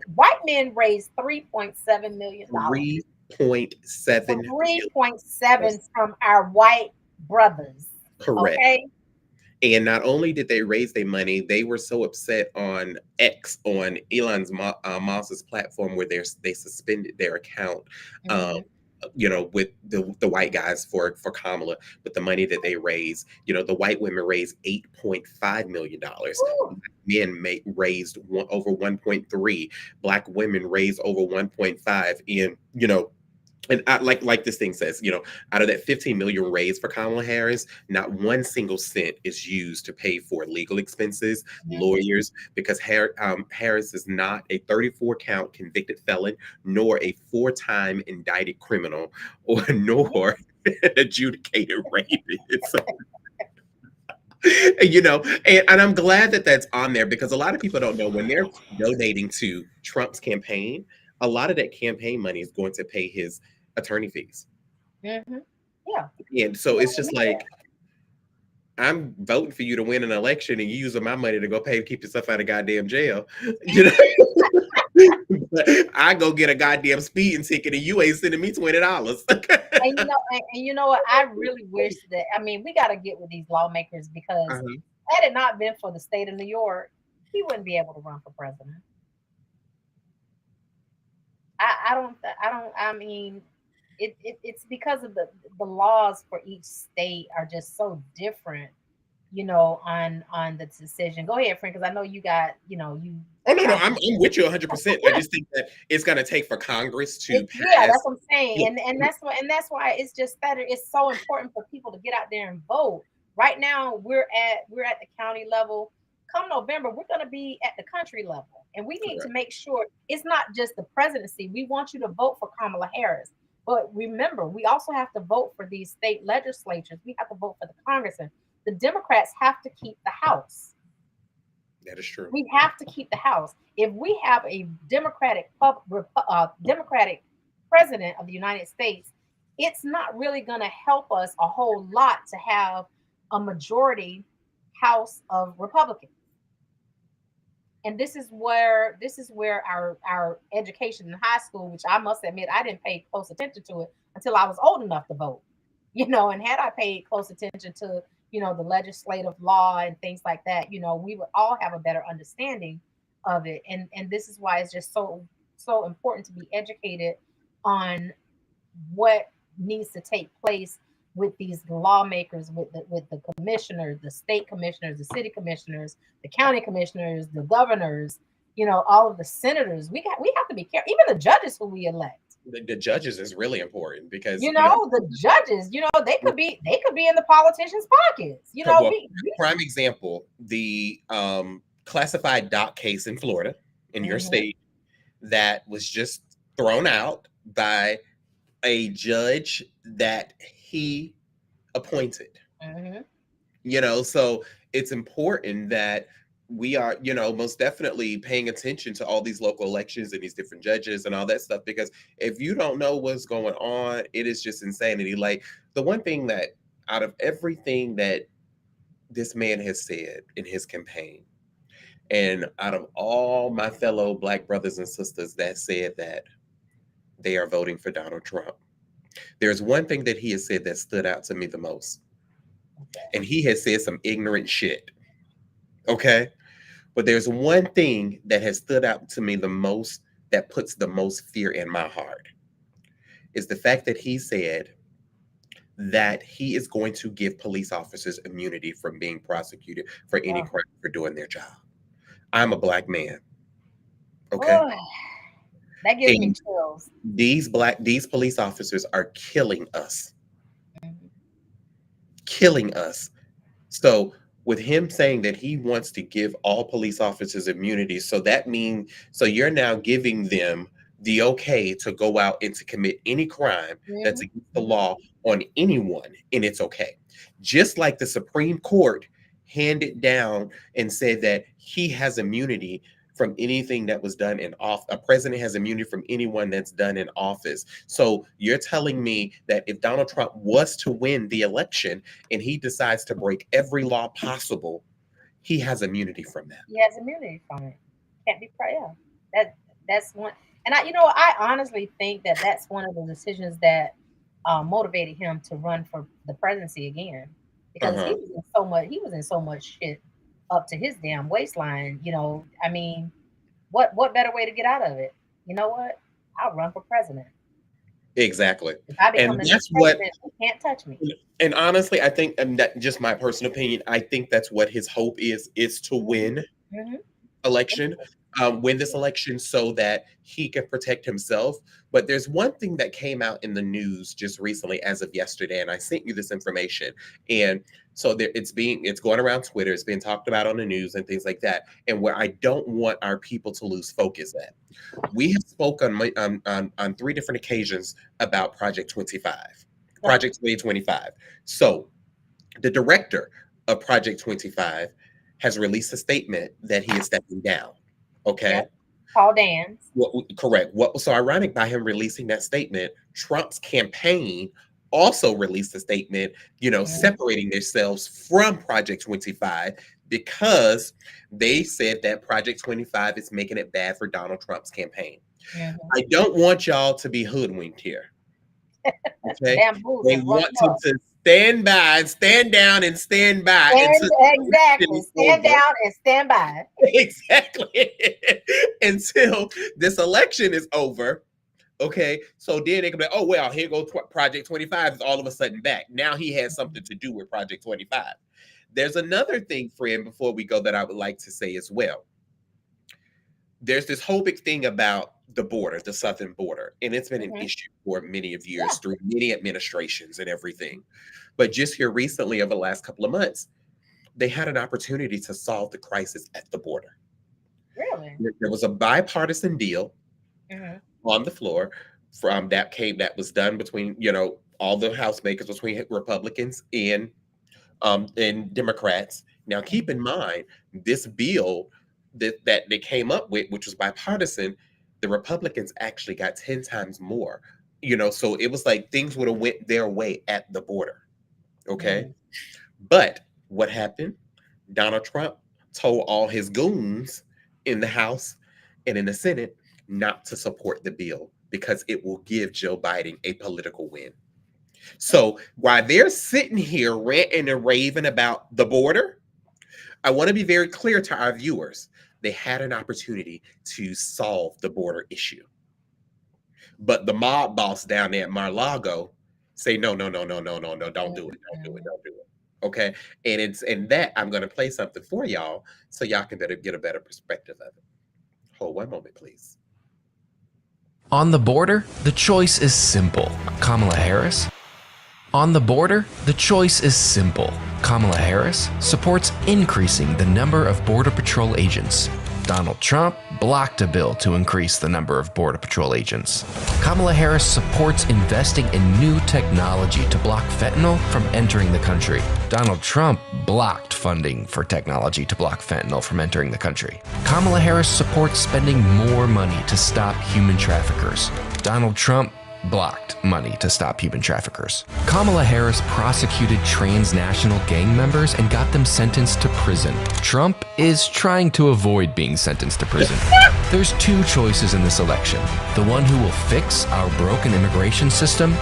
Speaker 2: men raised $3.7 million. 3.7 from our white brothers.
Speaker 1: Correct.
Speaker 2: Okay.
Speaker 1: And not only did they raise their money, they were so upset on X, on Elon Musk's platform, where they suspended their account. with the white guys for Kamala, but the money that they raise, the white women raised $8.5 million.
Speaker 2: Ooh,
Speaker 1: Men raised over 1.3. Black women raised over 1.5. And I, like this thing says, out of that 15 million raised for Kamala Harris, not one single cent is used to pay for legal expenses, lawyers, because Harris is not a 34 count convicted felon, nor a 4-time indicted criminal, nor an adjudicated rapist. And I'm glad that that's on there, because a lot of people don't know when they're donating to Trump's campaign, a lot of that campaign money is going to pay his attorney fees.
Speaker 2: mhm. Yeah.
Speaker 1: And so it's just like, I'm voting for you to win an election and you using my money to go pay to keep yourself out of goddamn jail. But I go get a goddamn speeding ticket and you ain't sending me $20.
Speaker 2: And you know what? I really wish that, we got to get with these lawmakers, because had it not been for the state of New York, he wouldn't be able to run for president. It's because of the laws for each state are just so different, on the decision. Go ahead, Frank, because I know you got, you.
Speaker 1: Oh no, I'm with you 100%. I just think that it's gonna take for Congress to pass.
Speaker 2: Yeah, that's what I'm saying,
Speaker 1: Yeah.
Speaker 2: and that's why it's just better. It's so important for people to get out there and vote. Right now, we're at the county level. Come November, we're going to be at the country level, and we need to make sure it's not just the presidency. We want you to vote for Kamala Harris, but remember, we also have to vote for these state legislatures. We have to vote for the congressmen. The Democrats have to keep the House.
Speaker 1: That is true.
Speaker 2: We have to keep the House. If we have a Democratic president of the United States, it's not really going to help us a whole lot to have a majority House of Republicans. And this is where our education in high school, which I must admit I didn't pay close attention to it until I was old enough to vote. And had I paid close attention to the legislative law and things like that, we would all have a better understanding of it. And this is why it's just so important to be educated on what needs to take place with these lawmakers, with the commissioners, the state commissioners, the city commissioners, the county commissioners, the governors, all of the senators. We have to be careful. Even the judges who we elect.
Speaker 1: The judges is really important, because
Speaker 2: the judges, they could be in the politicians' pockets.
Speaker 1: Prime example, the classified doc case in Florida, in your state, that was just thrown out by a judge that he appointed. So it's important that we are, most definitely paying attention to all these local elections and these different judges and all that stuff, because if you don't know what's going on, it is just insanity. Like, the one thing that, out of everything that this man has said in his campaign, and out of all my fellow Black brothers and sisters that said that they are voting for Donald Trump, there's one thing that he has said that stood out to me the most. And he has said some ignorant shit. Okay? But there's one thing that has stood out to me the most, that puts the most fear in my heart, is the fact that he said that he is going to give police officers immunity from being prosecuted for any crime for doing their job. I'm a Black man. Okay?
Speaker 2: That gives me chills.
Speaker 1: These police officers are killing us. Killing us. So with him saying that he wants to give all police officers immunity, so you're now giving them the okay to go out and to commit any crime that's against the law on anyone, and it's okay. Just like the Supreme Court handed down and said that he has immunity from anything that was done in office. A president has immunity from anyone that's done in office. So you're telling me that if Donald Trump was to win the election and he decides to break every law possible, he has immunity from that?
Speaker 2: He has immunity from it. Can't be proud. That's one. And I honestly think that that's one of the decisions that motivated him to run for the presidency again, because he was in so much shit up to his damn waistline. What better way to get out of it? You know what? I'll run for president.
Speaker 1: Exactly.
Speaker 2: If I become
Speaker 1: And
Speaker 2: the
Speaker 1: that's
Speaker 2: next
Speaker 1: what,
Speaker 2: president, you can't touch me.
Speaker 1: and honestly, I think, and that just my personal opinion, I think that's what his hope is to win
Speaker 2: Mhm.
Speaker 1: election, win this election so that he can protect himself. But there's one thing that came out in the news just recently, as of yesterday, and I sent you this information. And so there, it's going around Twitter, it's being talked about on the news and things like that. And where I don't want our people to lose focus at, we have spoken on 3 different occasions about Project 25, Project 2025. So the director of Project 25 has released a statement that he is stepping down. Okay.
Speaker 2: Yep. Paul Dans.
Speaker 1: Correct. What was so ironic by him releasing that statement? Trump's campaign also released a statement, separating themselves from Project 25 because they said that Project 25 is making it bad for Donald Trump's campaign.
Speaker 2: Mhm.
Speaker 1: I don't want y'all to be hoodwinked here. Okay.
Speaker 2: Bamboozled.
Speaker 1: They want him to stand by and stand down and stand by
Speaker 2: Exactly. Stand down and stand by.
Speaker 1: exactly until this election is over. Okay, so then they can be like, oh well, here goes Project 25 is all of a sudden back. Now he has something to do with Project 25. There's another thing, friend, before we go that I would like to say as well. There's this whole big thing about the border, the southern border, and it's been an issue for many of years through many administrations and everything. But just here recently, over the last couple of months, they had an opportunity to solve the crisis at the border.
Speaker 2: Really?
Speaker 1: There was a bipartisan deal on the floor that was done between all the House makers, between Republicans and Democrats. Now, keep in mind this bill that they came up with, which was bipartisan, the Republicans actually got 10 times more. So it was like things would have went their way at the border. Okay, but what happened? Donald Trump told all his goons in the House and in the Senate not to support the bill because it will give Joe Biden a political win. So while they're sitting here ranting and raving about the border, I want to be very clear to our viewers. They had an opportunity to solve the border issue. But the mob boss down there at Mar-a-Lago say, no, don't do it. Don't do it. Okay. And that I'm going to play something for y'all so y'all can get a better perspective of it. Hold one moment, please.
Speaker 8: On the border, the choice is simple. Kamala Harris. On the border, the choice is simple. Kamala Harris supports increasing the number of Border Patrol agents. Donald Trump blocked a bill to increase the number of Border Patrol agents. Kamala Harris supports investing in new technology to block fentanyl from entering the country. Donald Trump blocked funding for technology to block fentanyl from entering the country. Kamala Harris supports spending more money to stop human traffickers. Donald Trump blocked money to stop human traffickers. Kamala Harris prosecuted transnational gang members and got them sentenced to prison. Trump is trying to avoid being sentenced to prison. There's 2 choices in this election: the one who will fix our broken immigration system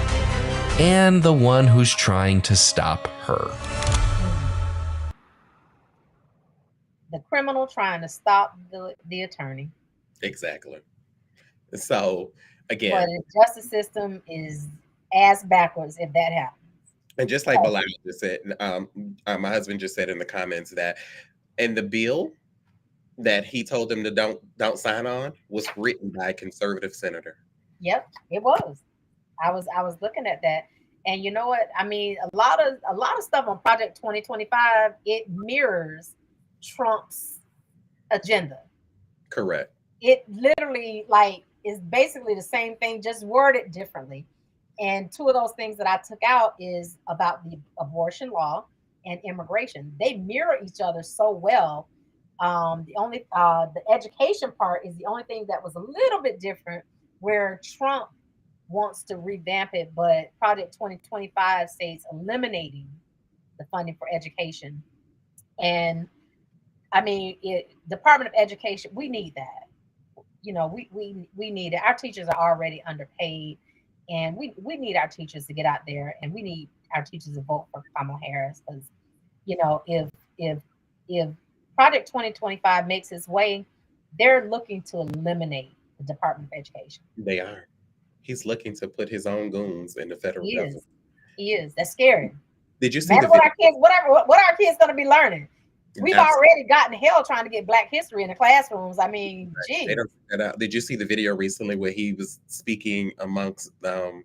Speaker 8: and the one who's trying to stop her.
Speaker 2: The criminal trying to stop the attorney.
Speaker 1: Exactly. So again,
Speaker 2: but the justice system is ass backwards if that happens.
Speaker 1: And just like Bilal just said, my husband just said in the comments that, and the bill that he told them to don't sign on was written by a conservative senator.
Speaker 2: Yep, it was. I was looking at that, and you know what? I mean, a lot of stuff on Project 2025, it mirrors Trump's agenda.
Speaker 1: Correct.
Speaker 2: It literally is basically the same thing, just worded differently. And 2 of those things that I took out is about the abortion law and immigration. They mirror each other so well. The education part is the only thing that was a little bit different, where Trump wants to revamp it, but Project 2025 says eliminating the funding for education. And I mean, Department of Education, we need that. We need it. Our teachers are already underpaid, and we need our teachers to get out there, and we need our teachers to vote for Kamala Harris, because if Project 2025 makes its way, they're looking to eliminate the Department of Education.
Speaker 1: They are. He's looking to put his own goons in the federal
Speaker 2: He
Speaker 1: government.
Speaker 2: is. He is. That's scary.
Speaker 1: Did you see
Speaker 2: Imagine
Speaker 1: the
Speaker 2: what our kids, what our kids going to be learning. We've
Speaker 1: Absolutely.
Speaker 2: already gotten hell trying to get Black history in the classrooms. I mean,
Speaker 1: They
Speaker 2: gee.
Speaker 1: don't figure that out. Did you see the video recently where he was speaking amongst the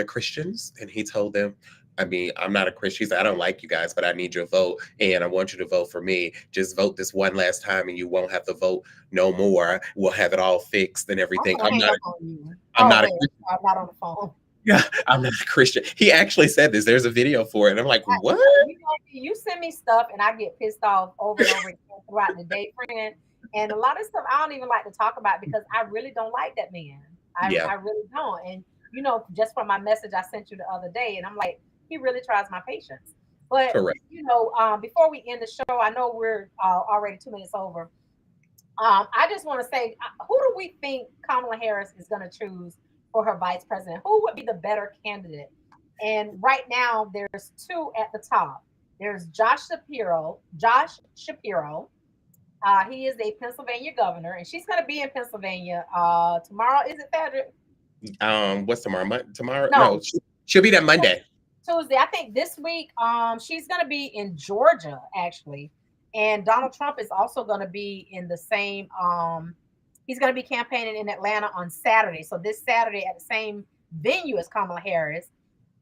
Speaker 1: Christians, and he told them, I mean, I'm not a Christian. He said, I don't like you guys, but I need your vote, and I want you to vote for me. Just vote this one last time, and you won't have to vote no more. We'll have it all fixed and everything.
Speaker 2: I'm not on
Speaker 1: I'm not
Speaker 2: the phone.
Speaker 1: Yeah, I'm not a Christian. He actually said this. There's a video for it. I'm like, what?
Speaker 2: You send me stuff, and I get pissed off over and over again throughout the day, friend. And a lot of stuff I don't even like to talk about because I really don't like that man. I really don't. And you know, just from my message I sent you the other day, and I'm like, he really tries my patience. But
Speaker 1: Correct.
Speaker 2: you know, before we end the show, I know we're already 2 minutes over. I just want to say, who do we think Kamala Harris is going to choose for her vice president? Who would be the better candidate? And right now, there's two at the top. There's Josh Shapiro. He is a Pennsylvania governor, and she's going to be in Pennsylvania tomorrow. Is it Saturday?
Speaker 1: What's tomorrow? Tomorrow?
Speaker 2: No.
Speaker 1: No, she'll be there Monday.
Speaker 2: Tuesday. I think this week, she's going to be in Georgia, actually. And Donald Trump is also going to be in the same, he's going to be campaigning in Atlanta on Saturday. So this Saturday at the same venue as Kamala Harris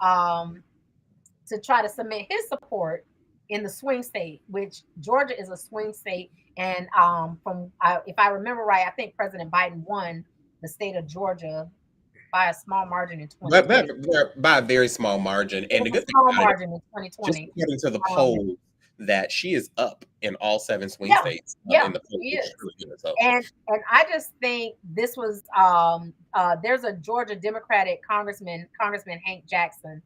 Speaker 2: to try to cement his support in the swing state, which Georgia is a swing state. And if I remember right, I think President Biden won the state of Georgia by a small margin in 2020.
Speaker 1: By a very small margin. And the good thing about it,
Speaker 2: in 2020.
Speaker 1: just according to the poll, that she is up in all 7 swing states.
Speaker 2: Yeah,
Speaker 1: in the poll,
Speaker 2: she is.
Speaker 1: so.
Speaker 2: And I just think this was there's a Georgia Democratic Congressman Hank Jackson.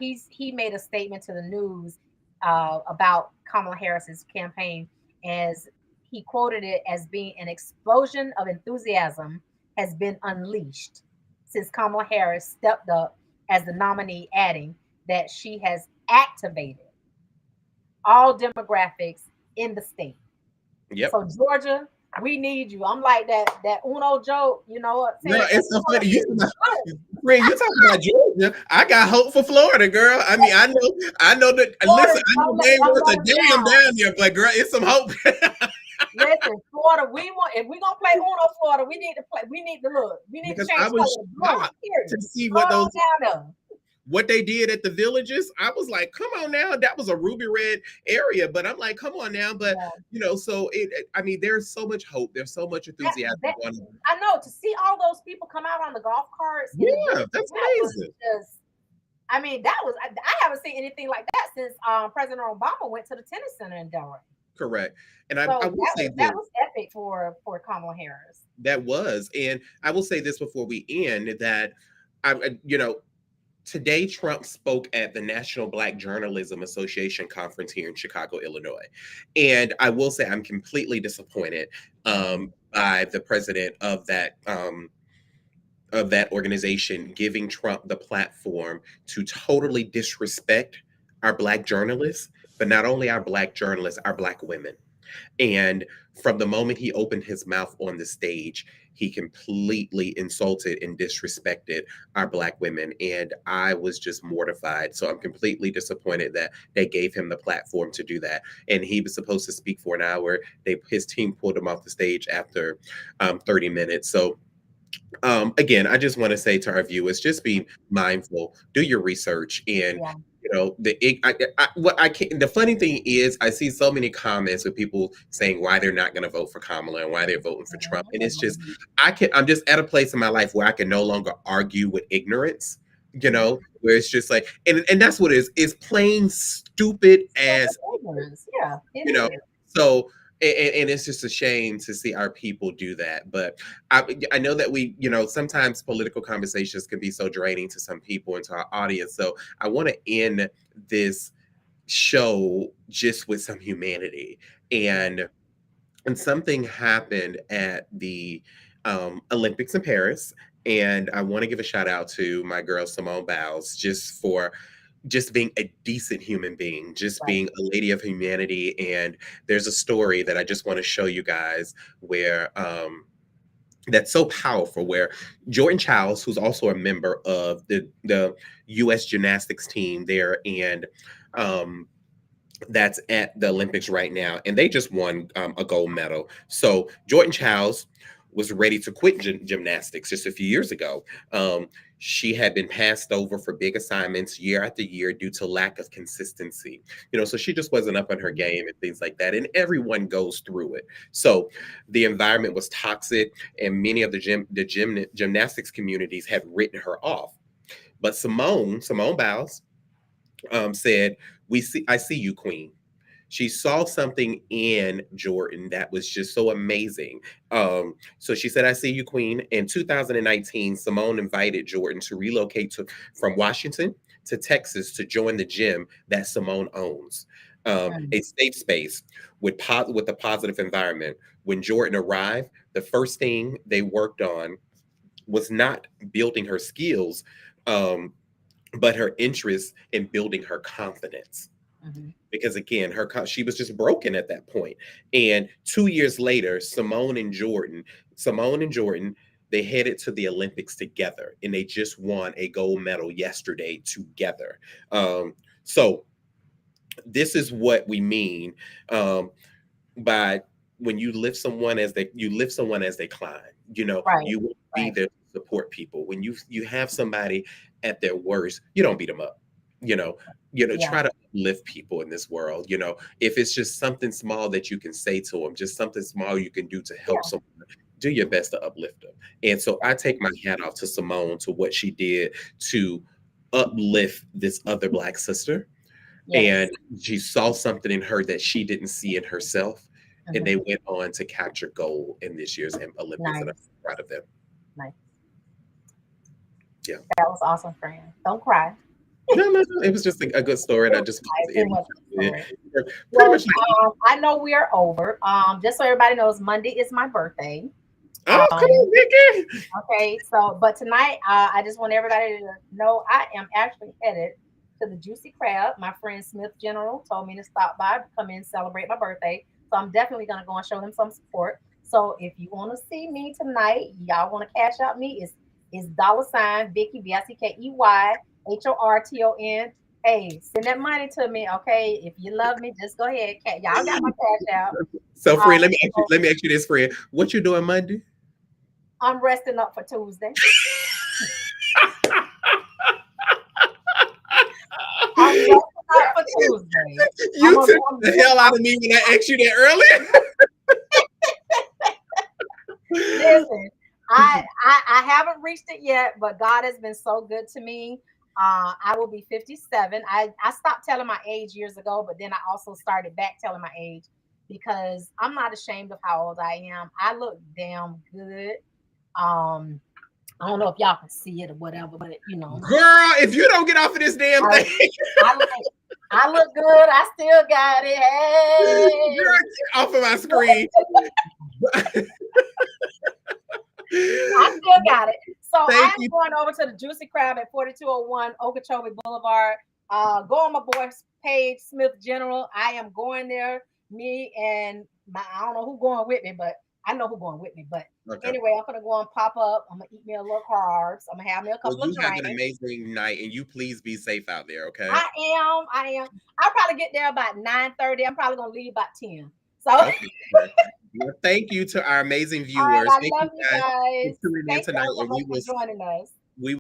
Speaker 2: He made a statement to the news about Kamala Harris's campaign, as he quoted it as being an explosion of enthusiasm has been unleashed since Kamala Harris stepped up as the nominee, adding that she has activated all demographics in the state.
Speaker 1: Yep.
Speaker 2: So Georgia, we need you. I'm like that Uno joke, you know what?
Speaker 1: No, it's so funny. You talking about Georgia? I got hope for Florida, girl. I mean, I know that.
Speaker 2: Florida,
Speaker 1: listen, I know they ain't worth a damn down there, but girl, it's some hope.
Speaker 2: Listen, Florida, if we're gonna play Uno, Florida, we need to play. We need to look. We need
Speaker 1: Because
Speaker 2: to change
Speaker 1: I was
Speaker 2: color
Speaker 1: to see what they did at the Villages. I was like, come on now, that was a ruby red area, but I'm like, come on now, but you know, so I mean, there's so much hope, there's so much enthusiasm.
Speaker 2: I know, to see all those people come out on the golf carts.
Speaker 1: Yeah, that's amazing.
Speaker 2: I mean, I haven't seen anything like that since President Obama went to the tennis center in Delray.
Speaker 1: Correct. And I will say
Speaker 2: that was epic for Kamala Harris.
Speaker 1: That was, and I will say this before we end, that today, Trump spoke at the National Black Journalism Association conference here in Chicago, Illinois. And I will say I'm completely disappointed by the president of that organization giving Trump the platform to totally disrespect our Black journalists, but not only our Black journalists, our Black women. And from the moment he opened his mouth on the stage, he completely insulted and disrespected our Black women. And I was just mortified. So I'm completely disappointed that they gave him the platform to do that. And he was supposed to speak for an hour. His team pulled him off the stage after 30 minutes. So again, I just want to say to our viewers, just be mindful, do your research, and you know, the funny thing is, I see so many comments with people saying why they're not going to vote for Kamala and why they're voting for Trump, and it's just I'm just at a place in my life where I can no longer argue with ignorance. You know, where it's just like, and that's what it is. It's plain stupid as
Speaker 2: ignorance. Yeah,
Speaker 1: you know. So. And it's just a shame to see our people do that. But I know that sometimes political conversations can be so draining to some people and to our audience. So I want to end this show just with some humanity. And something happened at the Olympics in Paris. And I want to give a shout out to my girl, Simone Biles, just being a decent human being, just being a lady of humanity. And there's a story that I just want to show you guys where that's so powerful, where Jordan Childs, who's also a member of the U.S. gymnastics team there, and that's at the Olympics right now, and they just won a gold medal. So Jordan Childs was ready to quit gymnastics just a few years ago. She had been passed over for big assignments year after year due to lack of consistency. So she just wasn't up on her game and things like that. And everyone goes through it. So the environment was toxic, and many of the gymnastics communities had written her off. But Simone Biles said, I see you, Queen. She saw something in Jordan that was just so amazing. So she said, I see you, Queen. In 2019, Simone invited Jordan to relocate from Washington to Texas to join the gym that Simone owns, a safe space with a positive environment. When Jordan arrived, the first thing they worked on was not building her skills, but her interest in building her confidence. Because again, she was just broken at that point. And 2 years later, Simone and Jordan, they headed to the Olympics together, and they just won a gold medal yesterday together. So this is what we mean by when you lift someone as they climb. You will be there to support people. When you have somebody at their worst, you don't beat them up. Try to lift people in this world. If it's just something small that you can say to them, just something small you can do to help someone, do your best to uplift them. And so I take my hat off to Simone, to what she did to uplift this other Black sister. And she saw something in her that she didn't see in herself. And they went on to capture gold in this year's Olympics. And I'm proud of them.
Speaker 2: Nice.
Speaker 1: Yeah.
Speaker 2: That was awesome, friend. Don't cry.
Speaker 1: No. It was just a good story. I just
Speaker 2: I know we are over. Just so everybody knows, Monday is my birthday.
Speaker 1: Oh, come on, Vicky.
Speaker 2: Okay, but tonight, I just want everybody to know I am actually headed to the Juicy Crab. My friend Smith General told me to stop by, come in, celebrate my birthday. So I'm definitely gonna go and show them some support. So if you want to see me tonight, y'all want to cash out me, it's $ Vicky Vickey HORTON. Hey, send that money to me, okay? If you love me, just go ahead. Y'all got my cash out.
Speaker 1: So, friend, let me ask you this, friend. What you doing Monday?
Speaker 2: I'm resting up for Tuesday. I'm resting up for Tuesday.
Speaker 1: You took the hell out of me when I asked you that earlier.
Speaker 2: Listen, I haven't reached it yet, but God has been so good to me. I will be 57. I stopped telling my age years ago, but then I also started back telling my age because I'm not ashamed of how old I am. I look damn good. I don't know if y'all can see it or whatever, but
Speaker 1: girl, if you don't get off of this damn thing,
Speaker 2: I look good. I still got it. Hey,
Speaker 1: girl, get off of my screen.
Speaker 2: I still got it. So I'm going over to the Juicy Crab at 4201 Okeechobee Boulevard. Go on my boy's page, Smith General. I am going there. Me and I don't know who's going with me, but I know who's going with me. But anyway, I'm gonna go and pop up. I'm gonna eat me a little carbs. I'm gonna have me a couple of drinks.
Speaker 1: Have an amazing night, and you please be safe out there, okay?
Speaker 2: I am. I'll probably get there about 9:30. I'm probably gonna leave about 10. So
Speaker 1: well, thank you to our amazing viewers.
Speaker 2: Right, I love you guys.
Speaker 1: For tuning in tonight,
Speaker 2: so much for joining us.